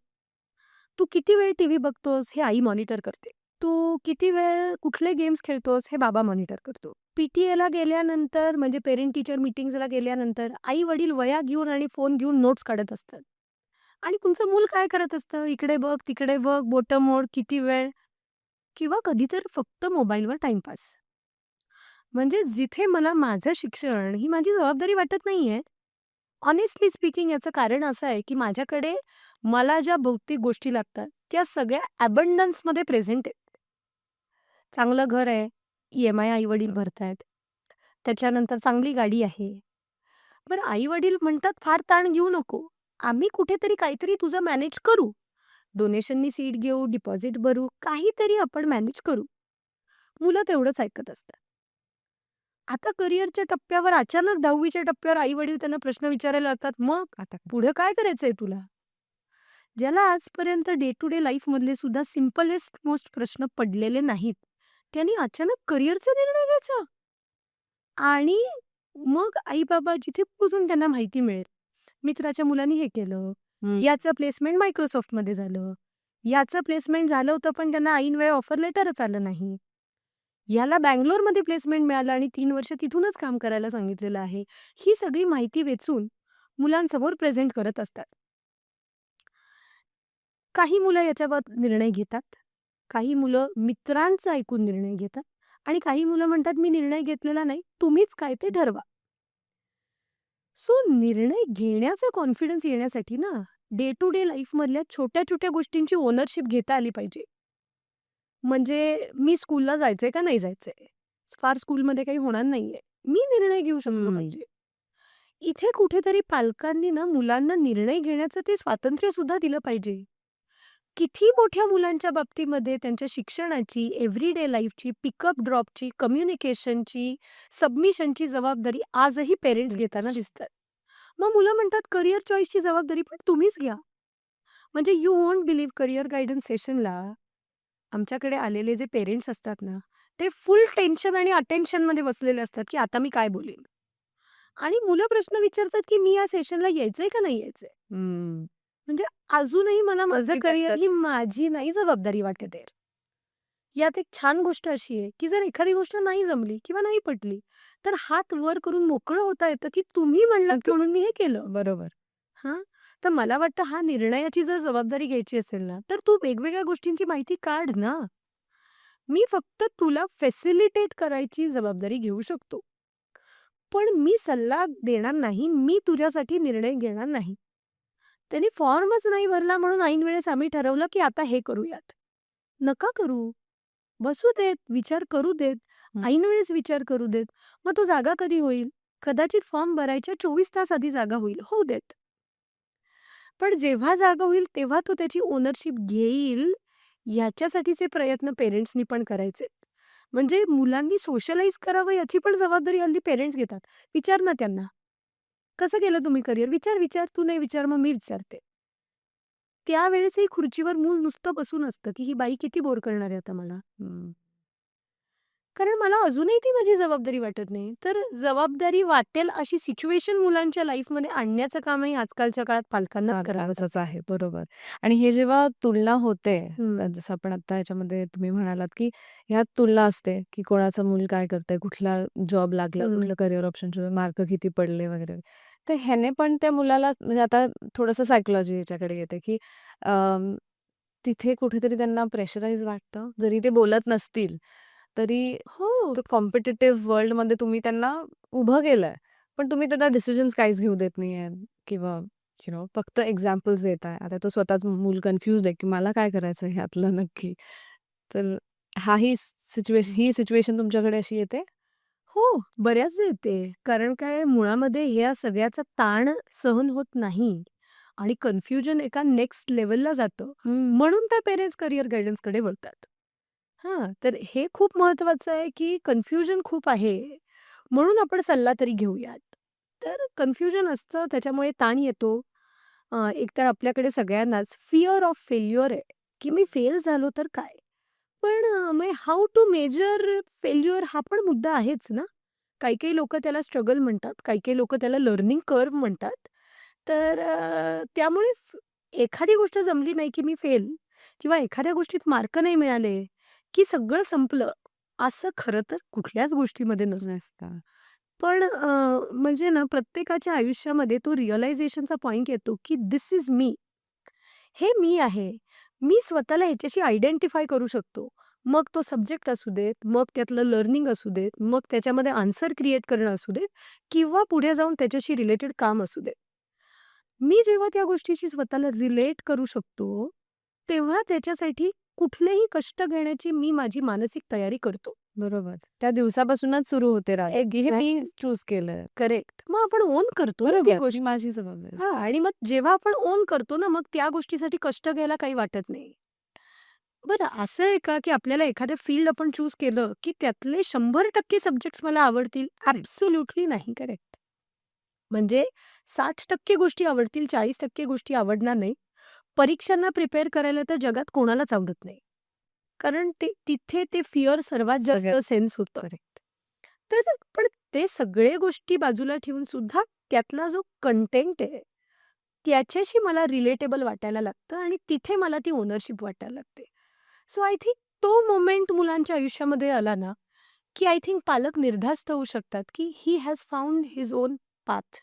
तू किती वेळ टीव्ही बघतोस हे आई मॉनिटर करते. तू किती वेळ कुठले गेम्स खेळतोस हे बाबा मॉनिटर करतो. पीटीएला गेल्यानंतर म्हणजे पेरेंट टीचर मीटिंग्सला गेल्यानंतर आई-वडील वह्या घेऊन आणि फोन घेऊन नोट्स काढत असतात. आणि तुमचं मूल काय करत असतं? इकडे बघ, तिकडे बघ, बोटं मोड, किती वेळ किंवा कधी तर फक्त मोबाईलवर टाईमपास. म्हणजे जिथे मला माझं शिक्षण ही माझी जबाबदारी वाटत नाहीये. हॉनेस्टली स्पीकिंग याचं कारण असं आहे, की माझ्याकडे मला ज्या भौतिक गोष्टी लागतात, त्या सगळ्या अबंडन्समध्ये प्रेझेंट आहेत. चांगलं घर आहे, ई-एम-आय आई-वडील भरतायत. त्याच्यानंतर चांगली गाडी आहे. पण आई-वडील म्हणतात, "फार ताण घेऊ नको. आम्ही कुठेतरी काहीतरी तुझं मॅनेज करू. डोनेशननी सीट घेऊ, डिपॉझिट भरू, काहीतरी आपण मॅनेज करू." मुलं तेवढंच ऐकत असतात. आता करिअरच्या टप्प्यावर अचानक 10वीच्या टप्प्यावर आई-वडील त्यांना प्रश्न विचारायला लागतात, "मग आता पुढे काय करायचंय तुला?" ज्याला आजपर्यंत डे टू डे लाईफमधले सुद्धा सिम्पलेस्ट मोस्ट प्रश्न पडलेले नाहीत, त्यांनी अचानक करिअरचा निर्णय घ्यायचा. आणि मग आई-बाबा जिथे कुठून त्यांना माहिती मिळेल, मित्राच्या मुलांनी हे केलं, हं. याचं प्लेसमेंट मायक्रोसॉफ्टमध्ये झालं, याचं प्लेसमेंट झालं होतं पण त्यांना ऐनवेळी ऑफर लेटरच आलं नाही. याला बंगलोरमध्ये प्लेसमेंट मिळालं आणि 3 वर्ष तिथूनच काम करायला सांगितलेलं आहे. ही सगळी माहिती वेचून मुलांसमोर प्रेझेंट करत असतात. काही मुलं याच्यावर निर्णय घेतात. काही मुलं मित्रांचं ऐकून निर्णय घेतात आणि काही मुलं म्हणतात, "मी निर्णय घेतलेला नाही, तुम्हीच काय ते ठरवा." सो निर्णय घेण्याचा कॉन्फिडन्स येण्यासाठी ना, डे टू डे लाईफमधल्या छोट्या-छोट्या गोष्टींची ओनरशिप घेता आली पाहिजे. म्हणजे मी स्कूलला जायचंय का नाही जायचंय? फार स्कूलमध्ये काही होणार नाहीये. मी निर्णय घेऊ शकलो हं. पाहिजे. इथे कुठेतरी पालकांनी ना मुलांना निर्णय घेण्याचं ते स्वातंत्र्य सुद्धा दिलं पाहिजे. किती मोठ्या मुलांच्या बाबतीमध्ये त्यांच्या शिक्षणाची, एव्हरीडे लाईफची, पिकअप ड्रॉपची, कम्युनिकेशनची, सबमिशनची जबाबदारी आजही पेरेंट्स घेताना दिसतात. मग मुलं म्हणतात, "करियर चॉईसची जबाबदारी पण तुम्हीच घ्या." म्हणजे you won't believe career guidance सेशनला आमच्याकडे आलेले जे पेरेंट्स असतात ना, ते फुल टेन्शन आणि अटेन्शनमध्ये बसलेले असतात, की आता मी काय बोलेन? आणि मुलं प्रश्न विचारतात, की मी या सेशनला यायचंय का नाही यायचंय? हं. म्हणजे अजूनही मला माझं शेवटी करियर त्यांचा ही choice. माझी नाही जबाबदारी वाटत आहे. यात एक छान गोष्ट अशी आहे, की जर एखादी गोष्ट नाही जमली किंवा नाही पटली, तर हात वर करून मोकळं होता येतं, की तुम्ही म्हणलात म्हणून मी हे केलं. बरोबर. हां, तर मला वाटतं हा निर्णयाची जर जबाबदारी घ्यायची असेल ना, तर तू वेगवेगळ्या गोष्टींची माहिती काढ ना. मी फक्त तुला फॅसिलिटेट करायची जबाबदारी घेऊ शकतो. पण मी सल्ला देणार नाही, मी तुझ्यासाठी निर्णय घेणार नाही. त्यांनी फॉर्मच नाही भरला म्हणून ऐनवेळेस आम्ही ठरवलं, की आता हे करूयात. नका करू. बसू देत, विचार करू देत, हं. ऐनवेळेस विचार करू देत. मग तो जागा कधी होईल? कदाचित फॉर्म भरायच्या 24 तास आधी जागा होईल. होऊ देत. पण जेव्हा जागा होईल तेव्हा तो त्याची ओनरशिप घेईल, याच्यासाठीचे प्रयत्न पेरेंट्सनी पण करायचे. म्हणजे मुलांनी सोशलाइज करावं याची पण जबाबदारी हल्ली पेरेंट्स घेतात. विचार ना त्यांना, "कसं केलं तुम्ही करियर?" "विचार. तू नाही विचार मग मी विचारते." त्यावेळेसही खुर्चीवर मूल नुसतं बसून असतं, की ही बाई किती बोर करणार आहे आता मला. हं. कारण मला अजूनही ती माझी जबाबदारी वाटत नाही. तर जबाबदारी वाटेल अशी सिच्युएशन मुलांच्या लाईफमध्ये आणण्याचं कामही आजकालच्या काळात पालकांना करावं लागतं. पालकांचंच आहे. बरोबर. आणि हे जेव्हा तुलना होते, हं. जसं आपण आता ह्याच्यामध्ये तुम्ही म्हणालात, की ह्यात तुलना असते, की कोणाचं मूल काय करतंय, कुठला जॉब लागला, हं. कुठलं करियर ऑप्शन, मार्क किती पडले वगैरे. तर ह्याने पण त्या मुलाला म्हणजे आता थोडंसं सायकॉलॉजी ह्याच्याकडे येते, की अं, तिथे कुठेतरी त्यांना प्रेशराईज वाटतं. जरी ते बोलत नसतील, तरी हो. तो कॉम्पिटिटिव्ह वर्ल्डमध्ये तुम्ही त्यांना उभं केलंय. पण तुम्ही त्यांना डिसिजन्स काहीच घेऊ देत नाहीये किंवा फक्त एक्झाम्पल्स देताय. आता तो स्वतःच मूल कन्फ्युज्ड आहे, की मला काय करायचं आहे ह्यातलं नक्की. तर ही सिच्युएशन तुमच्याकडे अशी येते? हो, बऱ्याचदा येते. कारण काय मुळामध्ये ह्या सगळ्याचा ताण सहन होत नाही आणि कन्फ्युजन एका नेक्स्ट लेव्हलला जातं. हं. म्हणून त्या पेरेंट्स करियर गाईडन्सकडे वळतात. हां, तर हे खूप महत्वाचं आहे, की कन्फ्युजन खूप आहे, म्हणून आपण सल्ला तरी घेऊयात. तर कन्फ्युजन असतं, त्याच्यामुळे ताण येतो. एकतर आपल्याकडे सगळ्यांनाच फिअर ऑफ फेल्युअर आहे, की मी फेल झालो तर काय? पण मग हाऊ टू मेजर फेल्युअर हा पण मुद्दा आहेच ना. काही-काही लोकं त्याला स्ट्रगल म्हणतात, काही-काही लोकं त्याला लर्निंग कर्व्ह म्हणतात. तर त्यामुळे एखादी गोष्ट जमली नाही, की मी फेल किंवा एखाद्या गोष्टीत मार्क नाही मिळाले, की सगळं संपलं, असं खरं तर कुठल्याच गोष्टीमध्ये नसतं. नसतं. पण म्हणजे ना प्रत्येकाच्या आयुष्यामध्ये तो रिअलायझेशनचा पॉइंट येतो, की धिस इज मी. हे मी आहे. मी स्वतःला ह्याच्याशी आयडेंटिफाय करू शकतो. मग तो सब्जेक्ट असू देत, मग त्यातलं लर्निंग असू देत, मग त्याच्यामध्ये आन्सर क्रिएट करणं असू देत किंवा पुढे जाऊन त्याच्याशी रिलेटेड काम असू देत. मी जेव्हा त्या गोष्टीशी स्वतःला रिलेट करू शकतो, तेव्हा त्याच्यासाठी कुठलेही कष्ट घेण्याची मी माझी मानसिक तयारी करतो. बरोबर. त्या दिवसापासूनच सुरू होते राग, की हे मी एक्झॅक्टली. चूज केलंय. करेक्ट. मग आपण ओन करतो ना ती बरोबर. ही गोष्ट. माझी जबाबदारी. हां आणि मग जेव्हा आपण ओन करतो ना, मग त्या गोष्टीसाठी कष्ट घ्यायला काही वाटत नाही. बरं असं आहे का, की आपल्याला एखादं फील्ड आपण चूज केलं, की त्यातले 100% सब्जेक्ट्स मला आवडतील? ॲब्सोल्युटली नाही. करेक्ट. म्हणजे 60% गोष्टी आवडतील, 40% गोष्टी आवडणार नाही. परीक्षांना प्रिपेअर करायला तर जगात कोणालाच आवडत नाही. कारण तिथे ते फिअर सर्वात जास्त सगळ्यात सेन्स होतं. करेक्ट. तर पण ते सगळे गोष्टी बाजूला ठेवून सुद्धा त्यातला जो कंटेंट आहे, त्याच्याशी मला रिलेटेबल वाटायला लागतं आणि तिथे मला ती ओनरशिप वाटायला लागते. सो आय थिंक तो मोमेंट मुलांच्या आयुष्यामध्ये आला ना, की आय थिंक पालक निर्धास्त होऊ शकतात, की he has found his own path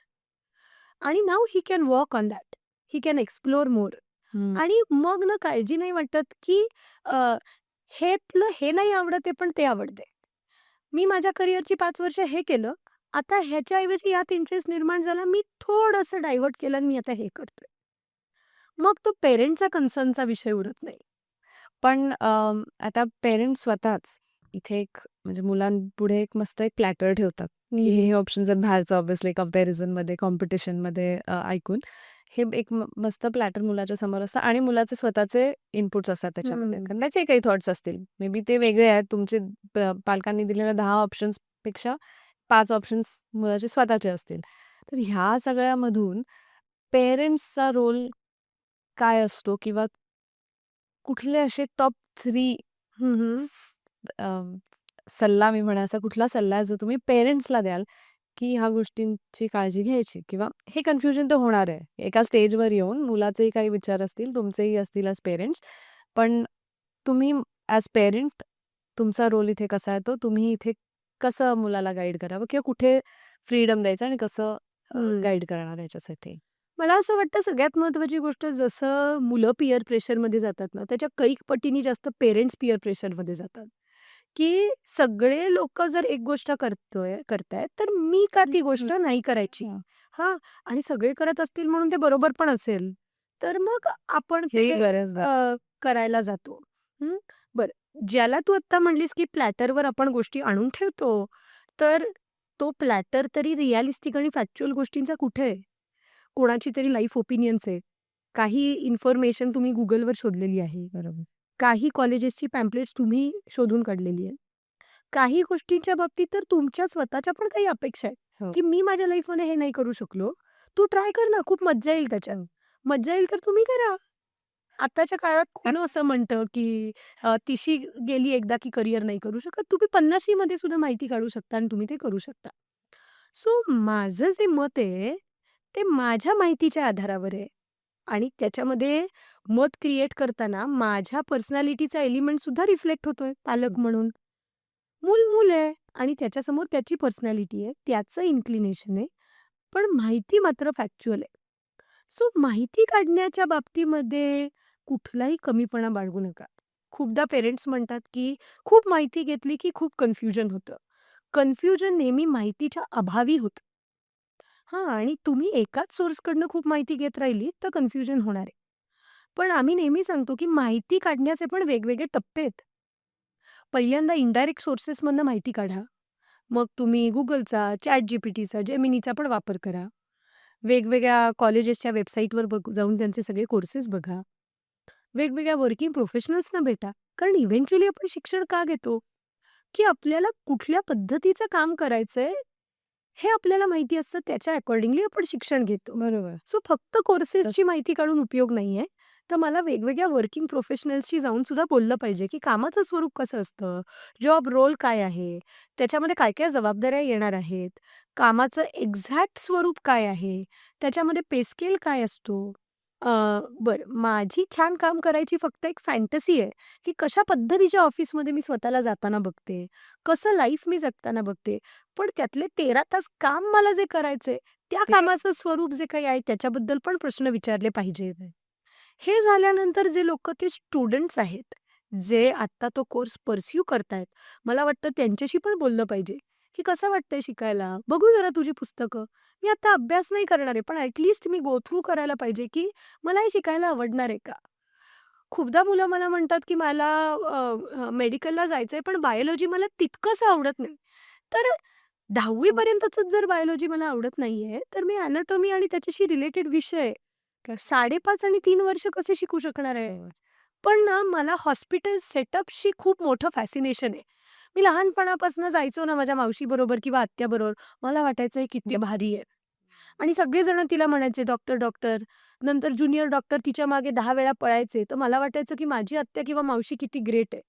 आणि now he can work on that. He can explore more. हं. आणि मग ना काळजी नाही वाटत, की अ, हे नाही आवडत आहे, पण ते आवडते. मी माझ्या करिअरची 5 वर्ष हे केलं. आता ह्याच्याऐवजी यात इंटरेस्ट निर्माण झाला. मी थोडंसं डायव्हर्ट केलं आणि मी आता हे करतोय. मग तो पेरेंटचा कन्सर्नचा विषय उरत नाही. पण आता पेरेंट्स स्वतःच इथे एक म्हणजे मुलांपुढे एक मस्त एक प्लॅटर ठेवतात, की हे ऑप्शन्स आहेत बाहेरचं ऑब्व्हियसली कंपॅरिझनमध्ये, कॉम्पिटिशनमध्ये ऐकून. हे एक मस्त प्लॅटर मुलाच्या समोर असतं आणि मुलाचे स्वतःचे इनपुट्स असतात त्याच्यामध्ये. हं. कारण त्याचे काही थॉट्स असतील. मे बी ते वेगळे आहेत. तुमचे पालकांनी दिलेल्या 10 ऑप्शन्सपेक्षा 5 ऑप्शन्स मुलाचे स्वतःचे असतील. तर ह्या सगळ्यामधून पेरेंट्सचा रोल काय असतो किंवा कुठले असे टॉप 3 हं, हं. सल्ला मी म्हणेन असा कुठला सल्ला आहे जो तुम्ही पेरेंट्सला द्याल, की ह्या गोष्टींची काळजी घ्यायची किंवा हे कन्फ्युजन तर होणार आहे. एका स्टेजवर येऊन मुलाचेही काही विचार असतील, तुमचेही असतील ॲज पेरेंट्स. पण तुम्ही ॲज पेरेंट तुमचा रोल इथे कसा आहे, तो तुम्ही इथे कसं मुलाला गाईड करावं किंवा कुठे फ्रीडम द्यायचं आणि कसं हं. गाईड करणार याच्यासाठी? मला असं वाटतं सगळ्यात महत्त्वाची गोष्ट जसं मुलं पीअर प्रेशरमध्ये जातात ना, त्याच्या कैक पटीने जास्त पेरेंट्स पीअर प्रेशरमध्ये जातात. की सगळे लोकं जर एक गोष्ट करतायत, तर मी का ती गोष्ट नाही करायची? हां. हां, आणि सगळे करत असतील म्हणून ते बरोबर पण असेल. तर मग आपण हेही ते बऱ्याचदा करायला जातो. हं, बरं ज्याला तू आत्ता म्हणलीस की प्लॅटरवर आपण गोष्टी आणून ठेवतो, तर तो प्लॅटर तरी रिअलिस्टिक आणि फॅक्च्युअल गोष्टींचा कुठे आहे? कोणाची तरी लाईफ ओपिनियन्स आहे. काही इन्फॉर्मेशन तुम्ही Googleवर शोधलेली आहे. बरोबर. काही कॉलेजेसची पॅम्पलेट्स तुम्ही शोधून काढलेली आहे. काही गोष्टींच्या बाबतीत तर तुमच्या स्वतःच्या पण काही अपेक्षा आहेत, हो. की मी माझ्या लाईफमध्ये हे नाही करू शकलो. तू ट्राय कर ना, खूप मज्जा येईल त्याच्यात. मज्जा येईल तर तुम्ही करा. आताच्या काळात कोण असं म्हणतं, की 30शी गेली एकदा की करियर नाही करू शकत. तुम्ही 50शी मध्ये सुद्धा माहिती काढू शकता आणि तुम्ही ते करू शकता. सो माझं जे मत आहे, ते माझ्या माहितीच्या आधारावर आहे आणि त्याच्यामध्ये मत क्रिएट करताना माझ्या पर्सनॅलिटीचा एलिमेंट सुद्धा रिफ्लेक्ट होतोय पालक म्हणून. मूल मूल आहे आणि त्याच्यासमोर त्याची पर्सनॅलिटी आहे, त्याचं इन्क्लिनेशन आहे. पण माहिती मात्र फॅक्च्युअल आहे. सो माहिती काढण्याच्या बाबतीमध्ये कुठलाही कमीपणा बाळगू नका. खूपदा पेरेंट्स म्हणतात, की खूप माहिती घेतली, की खूप कन्फ्युजन होतं. कन्फ्युजन नेहमी माहितीच्या अभावी होतं. हां, आणि तुम्ही एकाच सोर्सकडनं खूप माहिती घेत राहिलीत, तर कन्फ्युजन होणार आहे. पण आम्ही नेहमी सांगतो, की माहिती काढण्याचे पण वेगवेगळे टप्पे आहेत. पहिल्यांदा इनडायरेक्ट सोर्सेसमधनं माहिती काढा. मग तुम्ही Googleचा, ChatGPTचा, Geminiचा पण वापर करा. वेगवेगळ्या कॉलेजेसच्या वेबसाईटवर जाऊन त्यांचे सगळे कोर्सेस बघा. वेगवेगळ्या वर्किंग प्रोफेशनल्सना भेटा. कारण इव्हेंच्युअली आपण शिक्षण का घेतो? की आपल्याला कुठल्या पद्धतीचं काम करायचंय, हे आपल्याला माहिती असतं. त्याच्या अकॉर्डिंगली आपण शिक्षण घेतो. बरोबर. सो फक्त कोर्सेसची माहिती काढून उपयोग नाहीये. तर मला वेगवेगळ्या वर्किंग प्रोफेशनल्सशी जाऊन सुद्धा बोललं पाहिजे, की कामाचं स्वरूप कसं असतं? जॉब रोल काय आहे? त्याच्यामध्ये काय-काय जबाबदाऱ्या येणार आहेत? कामाचं एक्झॅक्ट स्वरूप काय आहे? त्याच्यामध्ये पे स्केल काय असतो? बरं माझी छान काम करायची फक्त एक फॅन्टसी आहे, की कशा पद्धतीच्या ऑफिसमध्ये मी स्वतःला जाताना बघते, कसं लाईफ मी जगताना बघते. पण त्यातले 13 तास काम मला जे करायचंय, त्या ते कामाचं स्वरूप जे काही आहे त्याच्याबद्दल पण प्रश्न विचारले पाहिजेत. हे झाल्यानंतर जे लोकं ते स्टुडंट्स आहेत, जे आत्ता तो कोर्स पर्स्यू करतायत, मला वाटतं त्यांच्याशी पण बोललं पाहिजे, की कसं वाटतंय शिकायला? बघू जरा तुझी पुस्तकं. मी आता अभ्यास नाही करणार आहे, पण ॲट मी गो थ्रू करायला पाहिजे, की मला हे शिकायला आवडणार आहे का? खूपदा मुलं मला म्हणतात, की मला मेडिकलला जायचंय, पण बायोलॉजी मला तितकंसं आवडत नाही. तर 10वी पर्यंतचंच जर बायोलॉजी मला आवडत नाहीये, तर मी एनाटॉमी आणि त्याच्याशी रिलेटेड विषय 5.5 आणि 3 वर्ष कसे शिकू शकणार आहे? बरोबर. पण ना मला हॉस्पिटल सेटअपशी खूप मोठं फॅसिनेशन आहे. मी लहानपणापासून जायचो ना माझ्या मावशीबरोबर किंवा आत्याबरोबर, मला वाटायचं हे किती भारी आहे. आणि सगळेजण तिला म्हणायचे, "डॉक्टर, डॉक्टर." नंतर ज्युनियर डॉक्टर तिच्या मागे 10 वेळा पळायचे. तर मला वाटायचं, की माझी आत्या किंवा मावशी किती ग्रेट आहे.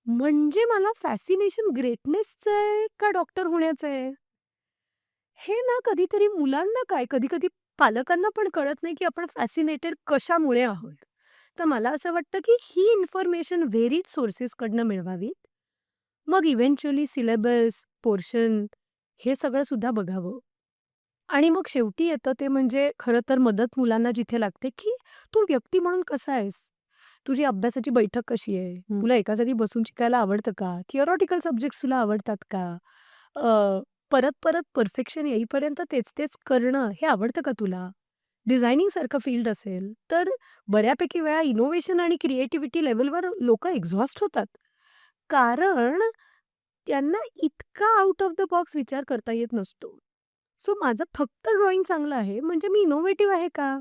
म्हणजे मला फॅसिनेशन ग्रेटनेसचं आहे का डॉक्टर होण्याचं आहे? हे ना कधीतरी मुलांना काय, कधी-कधी पालकांना पण कळत नाही की आपण फॅसिनेटेड कशामुळे आहोत. तर मला असं वाटतं की ही इन्फॉर्मेशन व्हेरिड सोर्सेसकडनं मिळवावीत. मग इव्हेंच्युअली सिलेबस, पोर्शन हे सगळं सुद्धा बघावं. आणि मग शेवटी येतं ते म्हणजे खरं तर मदत मुलांना जिथे लागते, की तू व्यक्ती म्हणून कसा आहेस? तुझी अभ्यासाची बैठक कशी आहे? हं. तुला एका जागी बसून शिकायला आवडतं का? थिअरॉटिकल सब्जेक्ट्स तुला आवडतात का? परत-परत परफेक्शन येईपर्यंत तेच-तेच करणं हे आवडतं का तुला? डिझायनिंगसारखं फील्ड असेल, तर बऱ्यापैकी वेळा इनोव्हेशन आणि क्रिएटिव्हिटी लेव्हलवर लोकं एक्झॉस्ट होतात. कारण त्यांना इतका आउट ऑफ द बॉक्स विचार करता येत नसतो. सो माझं फक्त ड्रॉइंग चांगलं आहे म्हणजे मी इनोव्हेटिव्ह आहे का?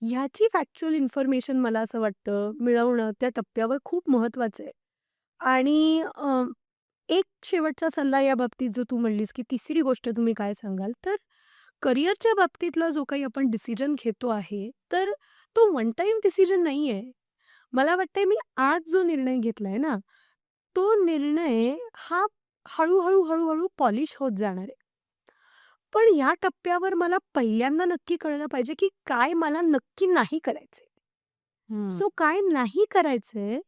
ह्याची फॅक्च्युअल इन्फॉर्मेशन मला असं वाटतं मिळवणं त्या टप्प्यावर खूप महत्वाचं आहे. आणि एक शेवटचा सल्ला या बाबतीत जो तू म्हणलीस, की तिसरी गोष्ट तुम्ही काय सांगाल? तर करिअरच्या बाबतीतला जो काही आपण डिसिजन घेतो आहे, तर तो वन टाईम डिसिजन नाहीये. मला वाटतंय मी आज जो निर्णय घेतलाय ना, तो निर्णय हा हळू-हळू, हळू-हळू पॉलिश होत जाणार आहे. पण या टप्प्यावर मला पहिल्यांदा नक्की कळलं पाहिजे, की काय मला नक्की नाही करायचंय. हं. सो काय नाही करायचंय,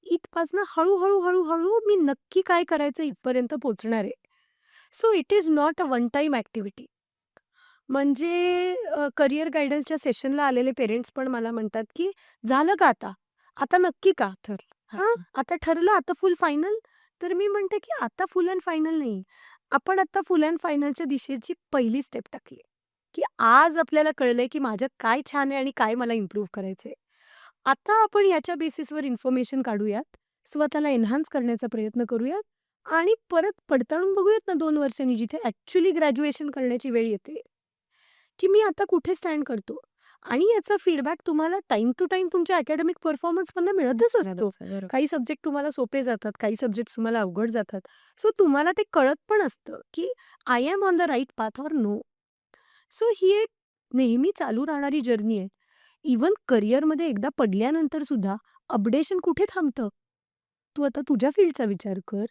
इथपासनं हळू-हळू, हळू-हळू मी नक्की काय करायचं इथपर्यंत पोहोचणार आहे. So it is not a one time activity. म्हणजे करियर गाईडन्सच्या सेशनला आलेले पेरेंट्स पण मला म्हणतात, की "झालं का आता? आता नक्की का?" ठरलं. हां, हां. आता ठरलं, आता फुल फायनल? तर मी म्हणते, की आता फुल अँड फायनल नाही. आपण आता फुल अँड फायनलच्या दिशेची पहिली स्टेप टाकली आहे, की आज आपल्याला कळलंय, की माझ्यात काय छान आहे आणि काय मला इम्प्रूव्ह करायचंय. आता आपण याच्या बेसिसवर इन्फॉर्मेशन काढूयात, स्वतःला एन्हान्स करण्याचा प्रयत्न करूयात आणि परत पडताळून बघूयात ना 2 वर्षांनी जिथे ॲक्चुअली ग्रॅज्युएशन करण्याची वेळ येते, की मी आता कुठे स्टँड करतो. आणि याचा फीडबॅक तुम्हाला टाईम टू टाईम तुमच्या अकॅडमिक परफॉर्मन्समधनं मिळतच असतो. मिळालंच आहे. बरोबर. काही सब्जेक्ट तुम्हाला सोपे जातात, काही सब्जेक्ट्स तुम्हाला अवघड जातात. सो तुम्हाला ते कळत पण असतं, की I am on the right path or no. So ही एक नेहमी चालू राहणारी जर्नी आहे. इव्हन करिअरमध्ये एकदा पडल्यानंतर सुद्धा अपडेशन कुठे थांबतं? तू आता तुझ्या फील्डचा विचार कर.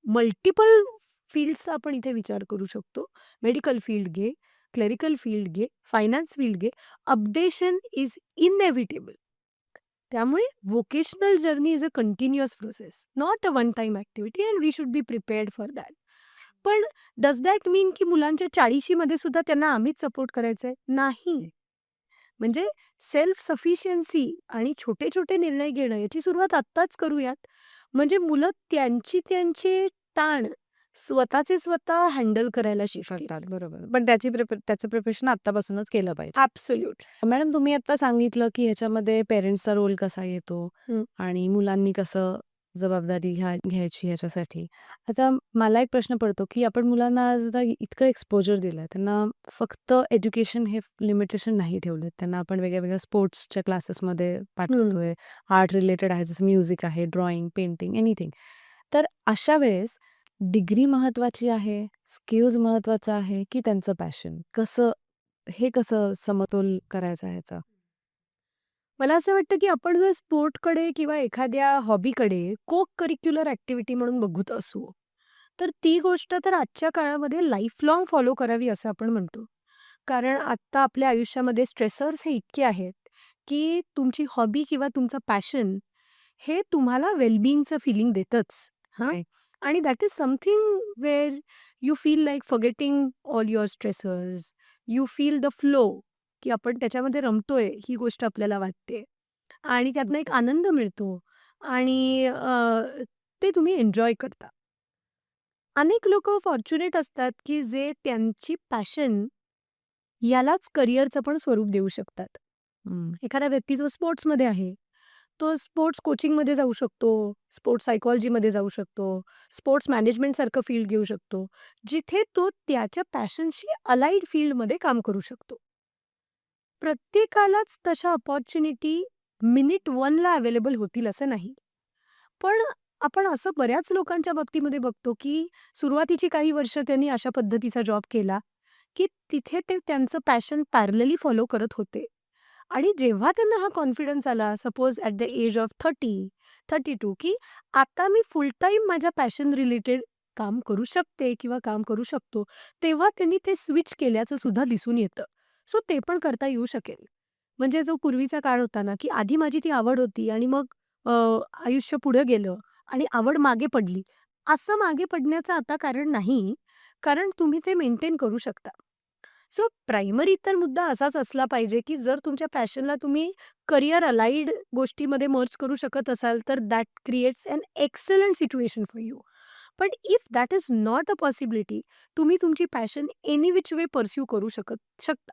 मल्टिपल फील्ड्सचा आपण इथे विचार करू शकतो. मेडिकल फील्ड घे, क्लेरिकल फील्ड घे, फायनान्स फील्ड घे. Updation is inevitable. त्यामुळे vocational journey is a continuous process, not a one time activity and we should be prepared for that. पण डज दॅट मीन की मुलांच्या 40शी मध्ये सुद्धा त्यांना आम्हीच सपोर्ट करायचा आहे? नाही. म्हणजे सेल्फ सफिशियन्सी आणि छोटे-छोटे निर्णय घेणं याची सुरुवात आत्ताच करूयात. म्हणजे मुलं त्यांचे ताण स्वतःचे स्वतः हँडल करायला शिकतील. शकतात. बरोबर. पण त्याचं प्रिपरेशन आत्तापासूनच केलं पाहिजे. ॲब्सोल्यूट. मॅडम तुम्ही आता सांगितलं, की ह्याच्यामध्ये पेरेंट्सचा रोल कसा येतो हं. आणि मुलांनी कसं जबाबदारी घ्यायची ह्याच्यासाठी. आता मला एक प्रश्न पडतो, की आपण मुलांना आज आता इतकं एक्सपोजर दिलंय. त्यांना फक्त एज्युकेशन हे लिमिटेशन नाही ठेवलेत. त्यांना आपण वेगळ्या-वेगळ्या स्पोर्ट्सच्या क्लासेसमध्ये हं. पाठवतोय. आर्ट रिलेटेड आहे, जसं म्युझिक आहे, ड्रॉइंग, पेंटिंग, एनिथिंग. तर अशा वेळेस डिग्री महत्त्वाची आहे, स्किल्स महत्त्वाचं आहे, की त्यांचं पॅशन? कसं समतोल करायचा ह्याचा? मला असं वाटतं, की आपण जर स्पोर्टकडे किंवा एखाद्या हॉबीकडे को करिक्युलर ॲक्टिव्हिटी म्हणून बघत असू, तर ती गोष्ट तर आजच्या काळामध्ये लाईफलाँग फॉलो करावी असं आपण म्हणतो. कारण आत्ता आपल्या आयुष्यामध्ये स्ट्रेसर्स हे इतके आहेत, की तुमची हॉबी किंवा तुमचं पॅशन हे तुम्हाला वेलबिंगचं फीलिंग देतंच. हां. राइट. आणि that is something where you feel like forgetting all your stressors. You feel the flow, की आपण त्याच्यामध्ये रमतोय ही गोष्ट आपल्याला वाटते. आणि त्यातनं एक आनंद मिळतो आणि ते तुम्ही एन्जॉय करता. अनेक लोकं फॉर्च्युनेट असतात, की जे त्यांची पॅशन यालाच करिअरचं पण स्वरूप देऊ शकतात. हं. एखादा व्यक्ती जो स्पोर्ट्समध्ये आहे, तो स्पोर्ट्स कोचिंगमध्ये जाऊ शकतो, स्पोर्ट्स सायकॉलॉजीमध्ये जाऊ शकतो, स्पोर्ट्स मॅनेजमेंटसारखं फील्ड घेऊ शकतो, जिथे तो त्याच्या पॅशनशी अलाइड फील्डमध्ये काम करू शकतो. प्रत्येकालाच तशा अपॉर्च्युनिटी मिनिट 1ला अवेलेबल होतील असं नाही. पण आपण असं बऱ्याच लोकांच्या बाबतीमध्ये बघतो, की सुरुवातीची काही वर्ष त्यांनी अशा पद्धतीचा जॉब केला, की तिथे ते त्यांचं पॅशन पॅरलली फॉलो करत होते. आणि जेव्हा त्यांना हा कॉन्फिडन्स आला, suppose at the age of 30, 32, की आता मी फुल टाईम माझ्या पॅशन रिलेटेड काम करू शकते किंवा काम करू शकतो, तेव्हा त्यांनी ते स्विच केल्याचं सुद्धा दिसून येतं. सो ते पण करता येऊ शकेल. म्हणजे जो पूर्वीचा काळ होता ना, की आधी माझी ती आवड होती आणि मग अ, आयुष्य पुढे गेलं आणि आवड मागे पडली. असं मागे पडण्याचं आता कारण नाही, कारण तुम्ही ते मेंटेन करू शकता. सो प्रायमरी तर मुद्दा असाच असला पाहिजे, की जर तुमच्या पॅशनला तुम्ही करियर अलाइड गोष्टीमध्ये मर्ज करू शकत असाल, तर that creates an excellent situation for you. पण if that is not a possibility, तुम्ही तुमची passion any which way pursue करू शकता.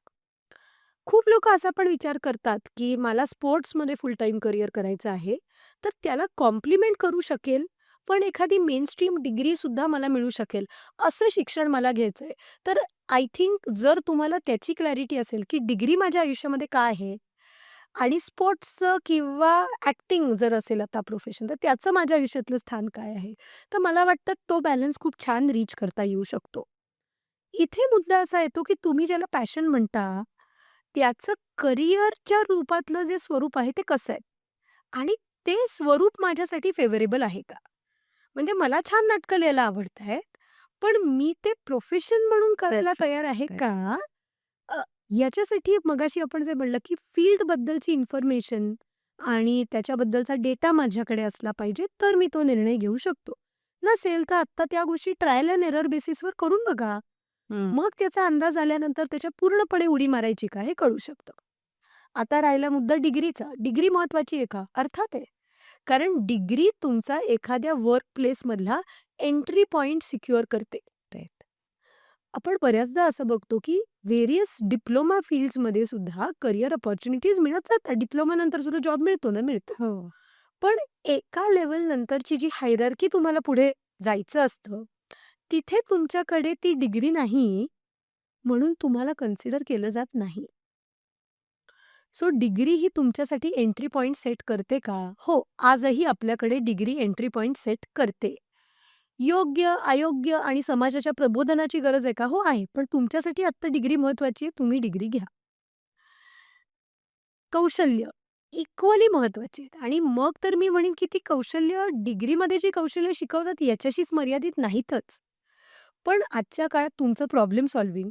खूप लोकं असा पण विचार करतात, की मला स्पोर्ट्समध्ये फुल टाईम करियर करायचं आहे, तर त्याला कॉम्प्लिमेंट करू शकेल, पण एखादी मेनस्ट्रीम डिग्रीसुद्धा मला मिळू शकेल, असं शिक्षण मला घ्यायचंय. तर आय थिंक जर तुम्हाला त्याची क्लॅरिटी असेल, की डिग्री माझ्या आयुष्यामध्ये काय आहे आणि स्पोर्ट्सचं किंवा ॲक्टिंग जर असेल आता प्रोफेशन, तर त्याचं माझ्या आयुष्यातलं स्थान काय आहे? तर मला वाटतं तो बॅलन्स खूप छान रीच करता येऊ शकतो. इथे मुद्दा असा येतो, की तुम्ही ज्याला पॅशन म्हणता, त्याचं करिअरच्या रूपातलं जे स्वरूप आहे ते कसं आहे? आणि ते स्वरूप माझ्यासाठी फेव्हरेबल आहे का? म्हणजे मला छान नाटकं लिहायला आवडतायत, पण मी ते प्रोफेशन म्हणून करायला तयार आहे का? करेक्ट. अ, याच्यासाठी मगाशी आपण जे म्हणलं, की फील्डबद्दलची इन्फॉर्मेशन आणि त्याच्याबद्दलचा डेटा माझ्याकडे असला पाहिजे, तर मी तो निर्णय घेऊ शकतो. नसेल तर आत्ता त्या गोष्टी ट्रायल एंड एरर बेसिसवर करून बघा. हं. मग त्याचा अंदाज आल्यानंतर त्याच्या पूर्णपणे उडी मारायची का हे कळू शकतं. आता राहिला मुद्दा डिग्रीचा. डिग्री महत्वाची आहे का? अर्थात आहे. कारण डिग्री तुमचा एखाद्या वर्क प्लेसमधला एंट्री पॉइंट सिक्युअर करते. राइट. आपण बऱ्याचदा असं बघतो, की व्हेरियस डिप्लोमा फील्ड्समध्ये सुद्धा करियर अपॉर्च्युनिटीज मिळत जातात. डिप्लोमा नंतर सुद्धा जॉब मिळतो ना, मिळतो. हो. पण एका लेव्हल नंतरची जी हायरार्की तुम्हाला पुढे जायचं असतं, तिथे तुमच्याकडे ती डिग्री नाही, म्हणून तुम्हाला कन्सिडर केलं जात नाही. सो डिग्री ही तुमच्यासाठी एंट्री पॉइंट सेट करते का? हो, आजही आपल्याकडे डिग्री एंट्री पॉइंट सेट करते. योग्य, अयोग्य आणि समाजाच्या प्रबोधनाची गरज आहे का? हो आहे. पण तुमच्यासाठी आत्ता डिग्री महत्वाची आहे, तुम्ही डिग्री घ्या. कौशल्य इक्वली महत्वाची आहेत आणि मग तर मी म्हणेन, की ती कौशल्य डिग्रीमध्ये जी कौशल्य शिकवतात याच्याशीच मर्यादित नाहीतच. पण आजच्या काळात तुमचं प्रॉब्लेम सॉल्व्हिंग,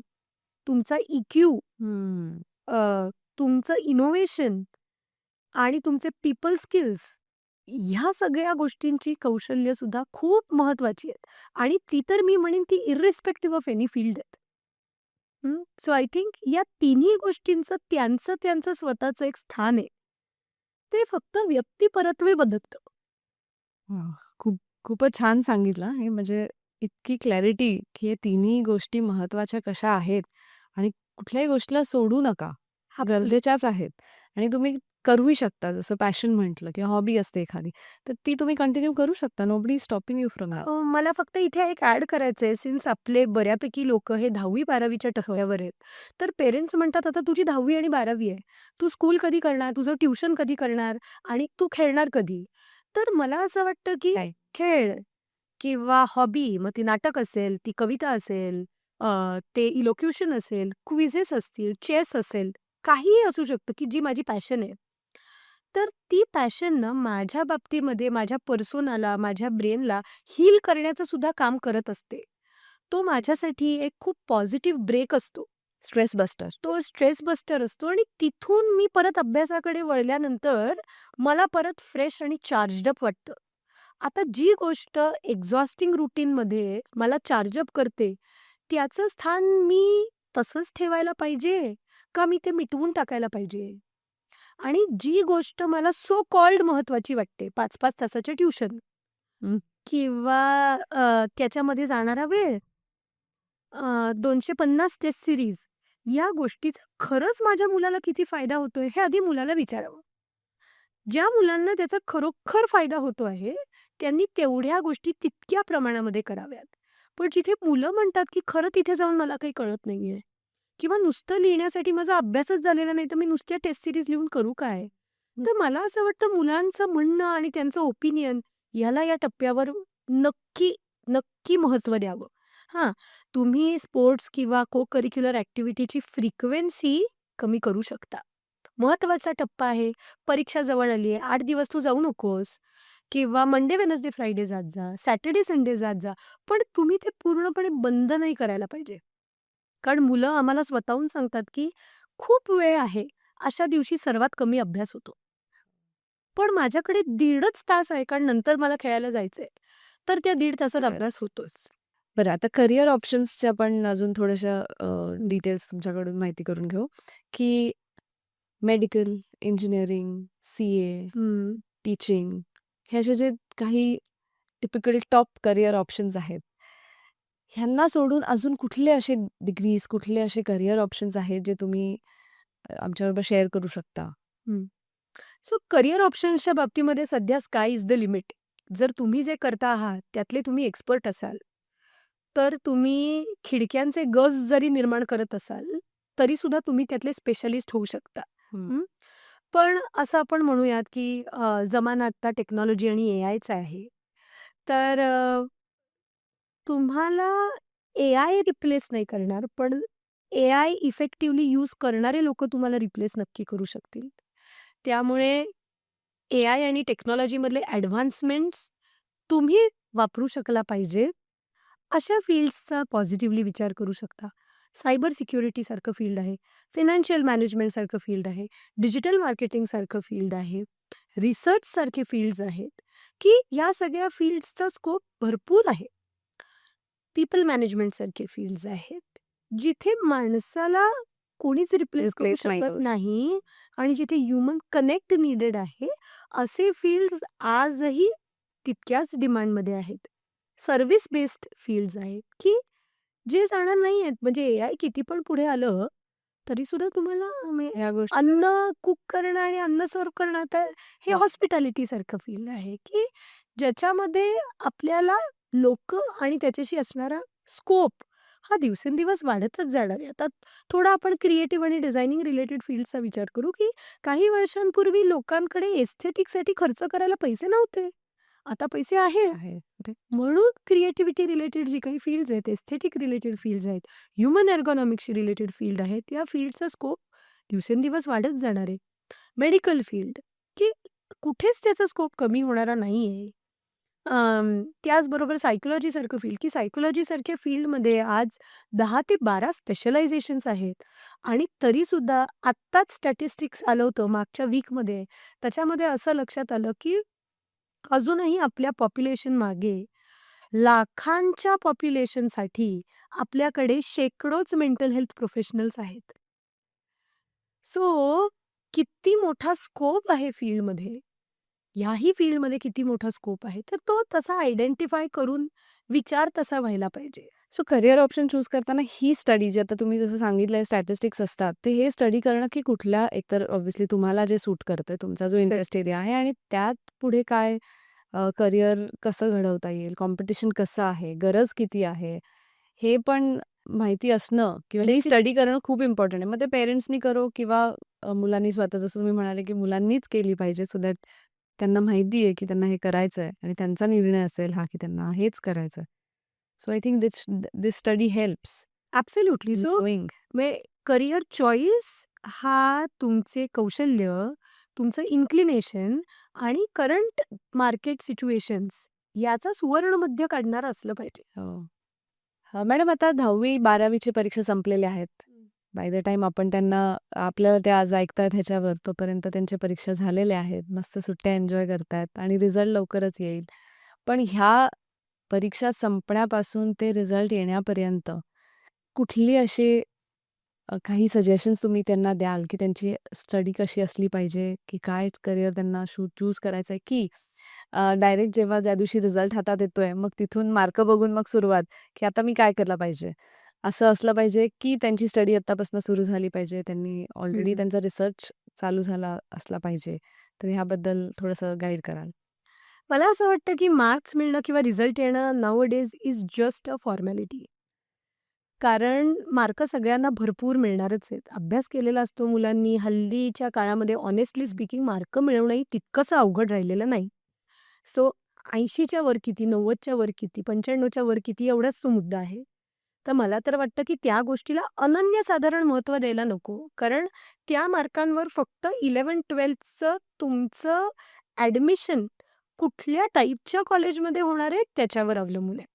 तुमचा इक्यू, हं. तुमचं इनोव्हेशन आणि तुमचे पीपल स्किल्स ह्या सगळ्या गोष्टींची कौशल्य सुद्धा खूप महत्वाची आहेत आणि ती तर मी म्हणेन ती इर्रिस्पेक्टिव्ह ऑफ एनी फील्ड आहेत. सो आय थिंक या तिन्ही गोष्टींचं त्यांचं त्यांचं स्वतःचं एक स्थान आहे. ते फक्त व्यक्तिपरत्वे बदलतं. वाह! खूपच छान सांगितलं हां. हे म्हणजे इतकी क्लॅरिटी, की हे तिन्ही गोष्टी महत्त्वाच्या कशा आहेत आणि कुठल्याही गोष्टीला सोडू नका. Absolutely. गरजेच्याच आहेत आणि तुम्ही करूही शकता. जसं पॅशन म्हटलं किंवा हॉबी असते एखादी, तर ती तुम्ही कंटिन्यू करू शकता. Nobody is stopping you from that. मला फक्त इथे एक ॲड करायचं आहे, सिन्स आपले बऱ्यापैकी लोकं हे 10वी-12वीच्या टप्प्यावर आहेत. तर पेरेंट्स म्हणतात, "आता तुझी 10वी आणि 12वी आहे. तू स्कूल कधी करणार? तुझं ट्युशन कधी करणार? आणि तू खेळणार कधी?" तर मला असं वाटतं, की काय? खेळ किंवा हॉबी, मग ती नाटक असेल, ती कविता असेल, ते इलोक्युशन असेल, क्विझेस असतील, चेस असेल, काहीही असू शकतं, की जी माझी पॅशन आहे. तर ती पॅशन ना माझ्या बाबतीमध्ये माझ्या पर्सोनाला, माझ्या ब्रेनला हील करण्याचं सुद्धा काम करत असते. तो माझ्यासाठी एक खूप पॉझिटिव्ह ब्रेक असतो. Stress buster. तो स्ट्रेस बस्टर असतो आणि तिथून मी परत अभ्यासाकडे वळल्यानंतर मला परत फ्रेश आणि चार्ज्ड अप वाटतं. आता जी गोष्ट एक्झॉस्टिंग रूटीनमध्ये मला चार्ज अप करते, त्याचं स्थान मी तसंच ठेवायला पाहिजे का मी ते मिटवून टाकायला पाहिजे? आणि जी गोष्ट मला सो कॉल्ड महत्वाची वाटते 5-5 तासाचे ट्युशन हं. किंवा त्याच्यामध्ये जाणारा वेळ, 250 टेस्ट सीरीज या गोष्टीचा खरंच माझ्या मुलाला किती फायदा होतोय हे आधी मुलाला विचारावं. ज्या मुलांना त्याचा खरोखर फायदा होतो आहे, त्यांनी तेवढ्या गोष्टी तितक्या प्रमाणामध्ये कराव्यात. पण जिथे मुलं म्हणतात, की खरं तिथे जाऊन मला काही कळत नाहीये किंवा नुसतं लिहिण्यासाठी माझा अभ्यासच झालेला नाही, तर मी नुसत्या टेस्ट सीरीज लिहून करू काय? तर मला असं वाटतं मुलांचं म्हणणं आणि त्यांचं ओपिनियन याला या टप्प्यावर नक्की, नक्की महत्त्व द्यावं. हां, तुम्ही स्पोर्ट्स किंवा को-करिक्युलर ॲक्टिव्हिटीची फ्रिक्वेन्सी कमी करू शकता. महत्त्वाचा टप्पा आहे, परीक्षा जवळ आली आहे, 8 दिवस तू जाऊ नकोस किंवा मंडे, वेडनेसडे, फ्रायडे जात जा, सॅटर्डे, संडे जात जा. पण तुम्ही ते पूर्णपणे बंद नाही करायला पाहिजे. कारण मुलं आम्हाला स्वतःहून सांगतात, की खूप वेळ आहे, अशा दिवशी सर्वात कमी अभ्यास होतो. पण माझ्याकडे 1.5 तास आहे, कारण नंतर मला खेळायला जायचंय. तर त्या 1.5 तासात अभ्यास होतोच. बरं, आता करिअर ऑप्शन्सच्या आपण अजून थोड्याशा डिटेल्स तुमच्याकडून माहिती करून घेऊ, की मेडिकल, इंजिनिअरिंग, CA, हं. टीचिंग हे असे जे काही टिपिकल टॉप करिअर ऑप्शन्स आहेत, ह्यांना सोडून अजून कुठले असे डिग्रीज, कुठले असे करिअर ऑप्शन्स आहेत जे तुम्ही आमच्याबरोबर शेअर करू शकता? हं. सो करियर ऑप्शन्सच्या बाबतीमध्ये सध्या स्काय इज द लिमिट. जर तुम्ही जे करता आहात त्यातले तुम्ही एक्सपर्ट असाल, तर तुम्ही खिडक्यांचे गज जरी निर्माण करत असाल, तरीसुद्धा तुम्ही त्यातले स्पेशलिस्ट होऊ शकता. हं. हं. पण असं आपण म्हणूयात की जमाना आत्ता टेक्नॉलॉजी आणि एआयचा आहे. तर तुम्हाला एआय रिप्लेस नाही करणार, पण एआय इफेक्टिव्हली यूज करणारे लोकं तुम्हाला रिप्लेस नक्की करू शकतील. त्यामुळे एआय आणि टेक्नॉलॉजीमधले ॲडव्हान्समेंट्स तुम्ही वापरू शकला पाहिजे, अशा फील्ड्सचा पॉझिटिव्हली विचार करू शकता. सायबर सिक्युरिटीसारखं फील्ड आहे, फायनान्शियल मॅनेजमेंटसारखं फील्ड आहे, डिजिटल मार्केटिंगसारखं फील्ड आहे, रिसर्चसारखे फील्ड्स आहेत, की या सगळ्या फील्ड्सचा स्कोप भरपूर आहे. पीपल मॅनेजमेंटसारखे फील्ड्स आहेत, जिथे माणसाला कोणीच रिप्लेस करू रिप्लेस नाही शकत करू शकत. नाही आणि जिथे ह्युमन कनेक्ट नीडेड आहे, असे फील्ड्स आजही तितक्याच डिमांडमध्ये आहेत. सर्व्हिस बेस्ड फील्ड्स आहेत, की जे जाणार नाही आहेत. म्हणजे एआय किती पण पुढे आलं, तरीसुद्धा तुम्हाला ह्या गोष्टी अन्न कुक करणं आणि अन्न सर्व्ह करणं, तर हे हॉस्पिटॅलिटीसारखं फील्ड आहे, की ज्याच्यामध्ये आपल्याला लोकं आणि त्याच्याशी असणारा स्कोप हा दिवसेंदिवस वाढतच जाणार आहे. आता थोडा आपण क्रिएटिव्ह आणि डिझायनिंग रिलेटेड फील्ड्सचा विचार करू, की काही वर्षांपूर्वी लोकांकडे एस्थेटिकसाठी खर्च करायला पैसे नव्हते. आता पैसे आहेत. आहे. म्हणून क्रिएटिव्हिटी रिलेटेड जी काही फील्ड्स आहेत, एस्थेटिक रिलेटेड फील्ड्स आहेत, ह्युमन एर्गोनॉमिक्सशी रिलेटेड फील्ड आहेत, या फील्डचा स्कोप दिवसेंदिवस वाढत जाणार आहे. मेडिकल फील्ड, की कुठेच त्याचा स्कोप कमी होणारा नाहीये. त्याचबरोबर सायकॉलॉजीसारखं फील्ड, की सायकॉलॉजीसारख्या फील्डमध्ये आज 10 ते 12 स्पेशलायझेशन्स आहेत आणि तरीसुद्धा आत्ताच स्टॅटिस्टिक्स आलं होतं मागच्या वीकमध्ये. त्याच्यामध्ये असं लक्षात आलं, की अजूनही आपल्या पॉप्युलेशन मागे लाखांच्या पॉप्युलेशनसाठी आपल्याकडे शेकडोच मेंटल हेल्थ प्रोफेशनल्स आहेत. सो किती मोठा स्कोप आहे फील्डमध्ये. ह्याही फील्डमध्ये किती मोठा स्कोप आहे. तर तो तसा आयडेंटिफाय करून विचार तसा व्हायला पाहिजे. सो करिअर ऑप्शन चूज करताना ही स्टडी जे आता तुम्ही जसं सांगितलंय स्टॅटिस्टिक्स असतात, ते हे स्टडी करणं की कुठल्या एकतर ऑब्व्हियसली तुम्हाला जे सूट करतंय, तुमचा जो इंटरेस्ट एरिया आहे आणि त्यात पुढे काय करिअर कसं घडवता येईल, कॉम्पिटिशन कसं आहे, गरज किती आहे, हे पण माहिती असणं किंवा ही स्टडी करणं खूप इम्पॉर्टंट आहे. मग ते पेरेंट्सनी करो किंवा मुलांनी स्वतः जसं तुम्ही म्हणाले, की मुलांनीच केली पाहिजे सो दॅट त्यांना माहिती आहे, की त्यांना हे करायचं आहे आणि त्यांचा निर्णय असेल हा, की त्यांना हेच करायचं आहे. So I think this study helps absolutely. So knowing. Career choice हा तुमचे कौशल्य, तुमचं इन्क्लिनेशन आणि करंट मार्केट सिच्युएशन्स याचा सुवर्णमध्य काढणारं असलं पाहिजे. हो. मॅडम आता 10वी-12वीची परीक्षा संपलेल्या आहेत. बाय द टाईम आपण त्यांना आपल्याला ते आज ऐकतायत ह्याच्यावर, तोपर्यंत त्यांच्या परीक्षा झालेल्या आहेत. मस्त सुट्ट्या एन्जॉय करतायत आणि रिझल्ट लवकरच येईल. पण ह्या परीक्षा संपण्यापासून ते रिझल्ट येण्यापर्यंत कुठली अशी काही सजेशन्स तुम्ही त्यांना द्याल, की त्यांची स्टडी कशी असली पाहिजे, की काय करिअर त्यांना चूज करायचं आहे, की डायरेक्ट जेव्हा ज्या दिवशी रिझल्ट हातात येतोय, मग तिथून मार्क बघून मग सुरुवात, की आता मी काय केलं पाहिजे? असं असलं पाहिजे, की त्यांची स्टडी आत्तापासून सुरू झाली पाहिजे, त्यांनी ऑलरेडी त्यांचा रिसर्च चालू झाला असला पाहिजे. तर ह्याबद्दल थोडंसं गाईड कराल? मला असं वाटतं, की मार्क्स मिळणं किंवा रिझल्ट येणं नाऊ-अ-डेज इज जस्ट अ फॉर्मॅलिटी. कारण मार्क सगळ्यांना भरपूर मिळणारच आहेत. अभ्यास केलेला असतो मुलांनी. हल्लीच्या काळामध्ये हॉनेस्टली स्पीकिंग मार्क मिळवणंही तितकंसं अवघड राहिलेलं नाही. सो 80च्या वर किती, 90च्या वर किती, 95च्या वर किती एवढाच तो मुद्दा आहे. तर मला तर वाटतं, की त्या गोष्टीला अनन्यसाधारण महत्त्व द्यायला नको. कारण त्या मार्कांवर फक्त 11th-12thचं तुमचं ॲडमिशन कुठल्या टाईपच्या कॉलेजमध्ये होणार आहे त्याच्यावर अवलंबून आहे.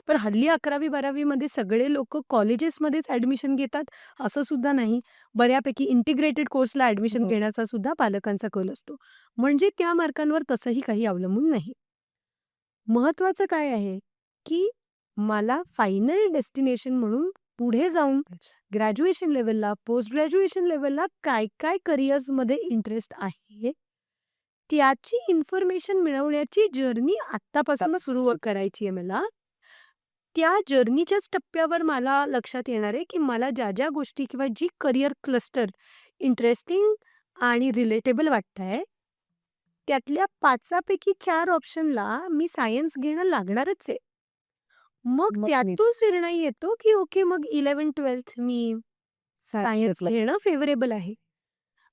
पण हल्ली 11वी-12वी मध्ये सगळे लोकं कॉलेजेसमध्येच ॲडमिशन घेतात असं सुद्धा नाही. बऱ्यापैकी इंटिग्रेटेड कोर्सला ॲडमिशन हो. घेण्याचा सुद्धा पालकांचा कल असतो. म्हणजे त्या मार्कांवर तसंही काही अवलंबून नाही. महत्वाचं काय आहे, की मला फायनल डेस्टिनेशन म्हणून पुढे जाऊन ग्रॅज्युएशन लेव्हलला, पोस्ट ग्रॅज्युएशन लेव्हलला काय-काय करिअर्समध्ये इंटरेस्ट आहे, त्याची इन्फॉर्मेशन मिळवण्याची जर्नी आत्तापासूनच सुरू करायची आहे मला. त्या जर्नीच्याच टप्प्यावर मला लक्षात येणार आहे, की मला ज्या गोष्टी किंवा जी करिअर क्लस्टर इंटरेस्टिंग आणि रिलेटेबल वाटतंय, त्यातल्या 5 पैकी 4 ऑप्शनला मी सायन्स घेणं लागणारच आहे. मग मग त्यातूनच निर्णय येतो, की ओके मग 11th-12th मी सायन्स घेणं फेव्हरेबल आहे.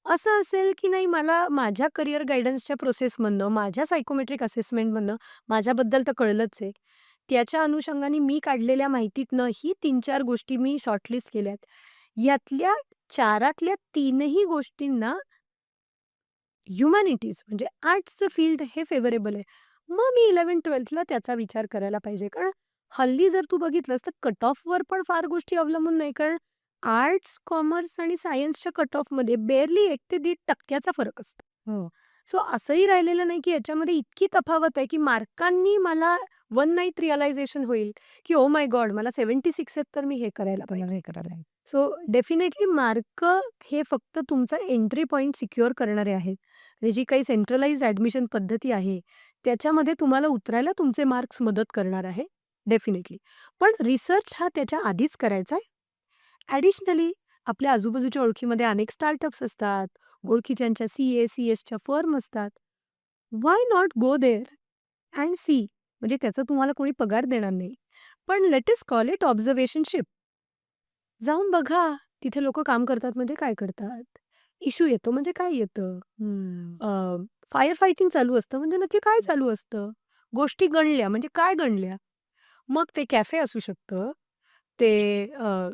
असं असेल, की नाही मला माझ्या करियर गाईडन्सच्या प्रोसेसमधनं, माझ्या सायकोमेट्रिक असेसमेंटमधनं माझ्याबद्दल तर कळलंच आहे. त्याच्या अनुषंगाने मी काढलेल्या माहितीतनं ही 3-4 गोष्टी मी शॉर्टलिस्ट केल्यात. यातल्या 4तल्या 3ही गोष्टींना ह्युमॅनिटीज म्हणजे आर्ट्सचं फील्ड हे फेव्हरेबल आहे. मग मी 11th-12thला त्याचा विचार करायला पाहिजे. कारण हल्ली जर तू बघितलंस तर कट ऑफवर पण फार गोष्टी अवलंबून नाही. कारण आर्ट्स, कॉमर्स आणि सायन्सच्या कट ऑफमध्ये बेअरली 1 ते 1.5% फरक असतो. हो. सो असंही राहिलेलं नाही, की याच्यामध्ये इतकी तफावत आहे, की मार्कांनी मला वन नाईट रिअलायझेशन होईल, की ओह माय गॉड मला 76 आहेत तर मी हे करायला पाहिजे. तुम्हाला हे करायला आहे. सो डेफिनेटली मार्क हे फक्त तुमचा एंट्री पॉइंट सिक्युअर करणारे आहेत आणि जी काही सेंट्रलाइज्ड ॲडमिशन पद्धती आहे, त्याच्यामध्ये तुम्हाला उतरायला तुमचे मार्क्स मदत करणार आहे, डेफिनेटली. पण रिसर्च हा त्याच्या आधीच करायचा आहे. ॲडिशनली आपल्या आजूबाजूच्या ओळखीमध्ये अनेक स्टार्टअप्स असतात, ओळखीच्यांच्या CA, CS च्या फर्म असतात. Why not go there and see म्हणजे त्याचा तुम्हाला कोणी पगार देणार नाही. पण let us call it observationship. जाऊन बघा, तिथे लोकं काम करतात म्हणजे काय करतात? इश्यू येतो म्हणजे काय येतं? फायर फायटिंग चालू असतं म्हणजे नक्की काय चालू असतं? गोष्टी गणल्या म्हणजे काय गणल्या? मग ते कॅफे असू शकतं, ते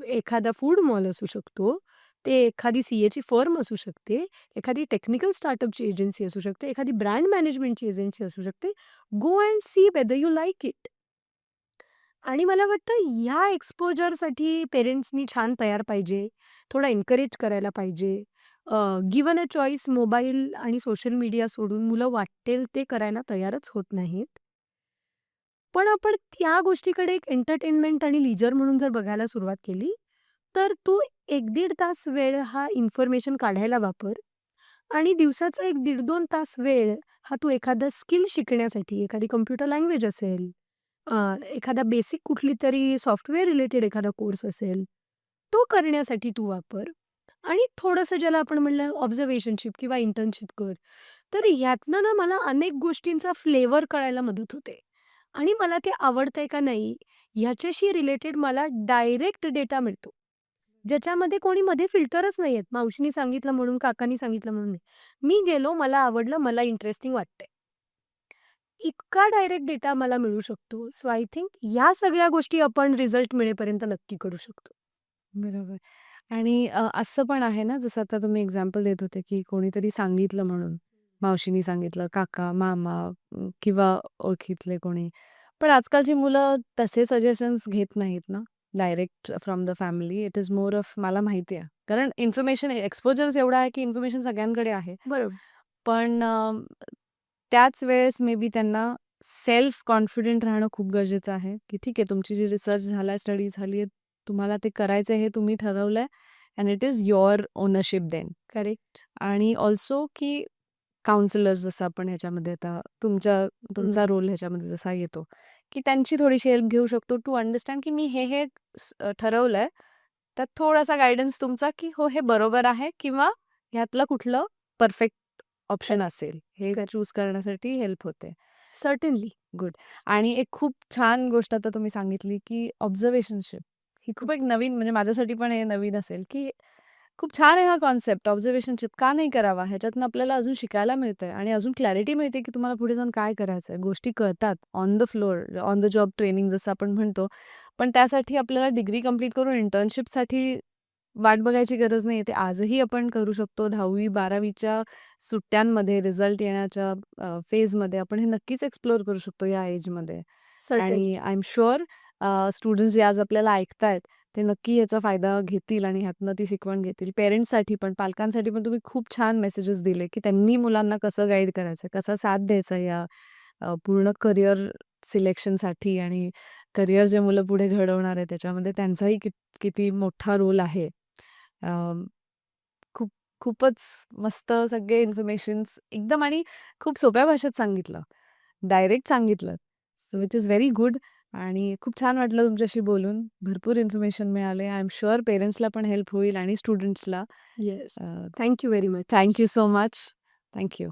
एखादा फूड मॉल असू शकतो, ते एखादी CAची फर्म असू शकते, एखादी टेक्निकल स्टार्टअपची एजन्सी असू शकते, एखादी ब्रँड मॅनेजमेंटची एजन्सी असू शकते. Go and see whether you like it. आणि मला वाटतं ह्या एक्सपोजरसाठी पेरेंट्सनी छान तयार पाहिजे. थोडं एन्करेज करायला पाहिजे. गिव्हन अ चॉईस मोबाईल आणि सोशल मीडिया सोडून मुलं वाटेल ते करायला तयारच होत नाहीत. पण आपण त्या गोष्टीकडे एक एंटरटेनमेंट आणि लीजर म्हणून जर बघायला सुरुवात केली, तर तू 1-1.5 तास वेळ हा इन्फॉर्मेशन काढायला वापर आणि दिवसाचा 1-1.5-2 तास वेळ हा तू एखादं स्किल शिकण्यासाठी, एखादी कॉम्प्युटर लँग्वेज असेल, एखादा बेसिक कुठली तरी सॉफ्टवेअर रिलेटेड एखादा कोर्स असेल, तो करण्यासाठी तू वापर आणि थोडंसं ज्याला आपण म्हणलं ऑब्झर्वेशनशिप किंवा इंटर्नशिप कर. तर ह्यातनं ना मला अनेक गोष्टींचा फ्लेवर कळायला मदत होते आणि मला ते आवडतंय का नाही ह्याच्याशी रिलेटेड मला डायरेक्ट डेटा मिळतो. ज्याच्यामध्ये कोणी मध्ये फिल्टरच नाहीयेत. मावशीनी सांगितलं म्हणून, काकांनी सांगितलं म्हणून नाही. मी गेलो, मला आवडलं, मला इंटरेस्टिंग वाटतंय. इतका डायरेक्ट डेटा मला मिळू शकतो. सो आय थिंक ह्या सगळ्या गोष्टी आपण रिझल्ट मिळेपर्यंत नक्की करू शकतो. बरोबर. आणि असं पण आहे ना, जसं आता तुम्ही एक्झाम्पल देत होते, की कोणीतरी सांगितलं म्हणून. मावशीनी सांगितलं, काका, मामा किंवा ओळखीतले कोणी. पण आजकालची मुलं तसे सजेशन्स घेत नाहीत ना, direct from the family. It is more of मला माहिती आहे. कारण इन्फॉर्मेशन एक्सपोजर्स एवढा आहे, की इन्फॉर्मेशन सगळ्यांकडे आहे. बरोबर. पण त्याच वेळेस मे बी त्यांना सेल्फ कॉन्फिडंट राहणं खूप गरजेचं आहे, की ठीक आहे तुमची जी रिसर्च झालाय, स्टडी झाली आहे, तुम्हाला ते करायचं आहे हे तुम्ही ठरवलंय and it is your ownership then. Correct. आणि ऑल्सो की काउन्सिलर्स जसं आपण ह्याच्यामध्ये आता तुमचा रोल ह्याच्यामध्ये जसा येतो, की त्यांची थोडीशी हेल्प घेऊ शकतो टू अंडरस्टँड की मी हे ठरवलंय, त्यात थोडासा गायडन्स तुमचा की हो हे बरोबर आहे किंवा ह्यातलं कुठलं परफेक्ट ऑप्शन असेल हे Correct. चूज करण्यासाठी हेल्प होते. सर्टनली. गुड. आणि एक खूप छान गोष्ट आता तुम्ही सांगितली, की ऑब्झर्वेशनशिप ही खूप एक नवीन म्हणजे माझ्यासाठी पण हे नवीन असेल, की खूप छान आहे हा कॉन्सेप्ट ऑब्झर्वेशनशिप का नाही करावा? ह्याच्यातनं आपल्याला अजून शिकायला मिळतंय आणि अजून क्लॅरिटी मिळते, की तुम्हाला पुढे जाऊन काय करायचंय. गोष्टी कळतात on the floor, on the job training जसं आपण म्हणतो. पण त्यासाठी आपल्याला डिग्री कंप्लीट करून इंटर्नशिपसाठी वाट बघायची गरज नाही. ते आजही आपण करू शकतो. 10वी-12वीच्या सुट्ट्यांमध्ये रिझल्ट येण्याच्या फेजमध्ये आपण हे नक्कीच एक्सप्लोर करू शकतो या एजमध्ये. सर्टनली. आणि आय एम शुअर स्टुडंट्स जे आज आपल्याला ऐकतायत ते नक्की याचा फायदा घेतील आणि ह्यातनं ती शिकवण घेतील. पेरेंट्ससाठी पण, पालकांसाठी पण तुम्ही खूप छान मेसेजेस दिले, की त्यांनी मुलांना कसं गाईड करायचं, कसा साथ द्यायचा या पूर्ण करिअर सिलेक्शनसाठी आणि करिअर जे मुलं पुढे घडवणार आहे त्याच्यामध्ये त्यांचाही किती मोठा रोल आहे. अ, खूप खूपच मस्त सगळे इन्फॉर्मेशन्स एकदम आणि खूप सोप्या भाषेत सांगितलं. डायरेक्ट सांगितलं. So which is very good आणि खूप छान वाटलं तुमच्याशी बोलून. भरपूर इन्फॉर्मेशन मिळाले. आय एम शुअर पेरेंट्सला पण हेल्प होईल आणि स्टुडंट्सला. Yes. Thank you very much. Thank you so much. Thank you.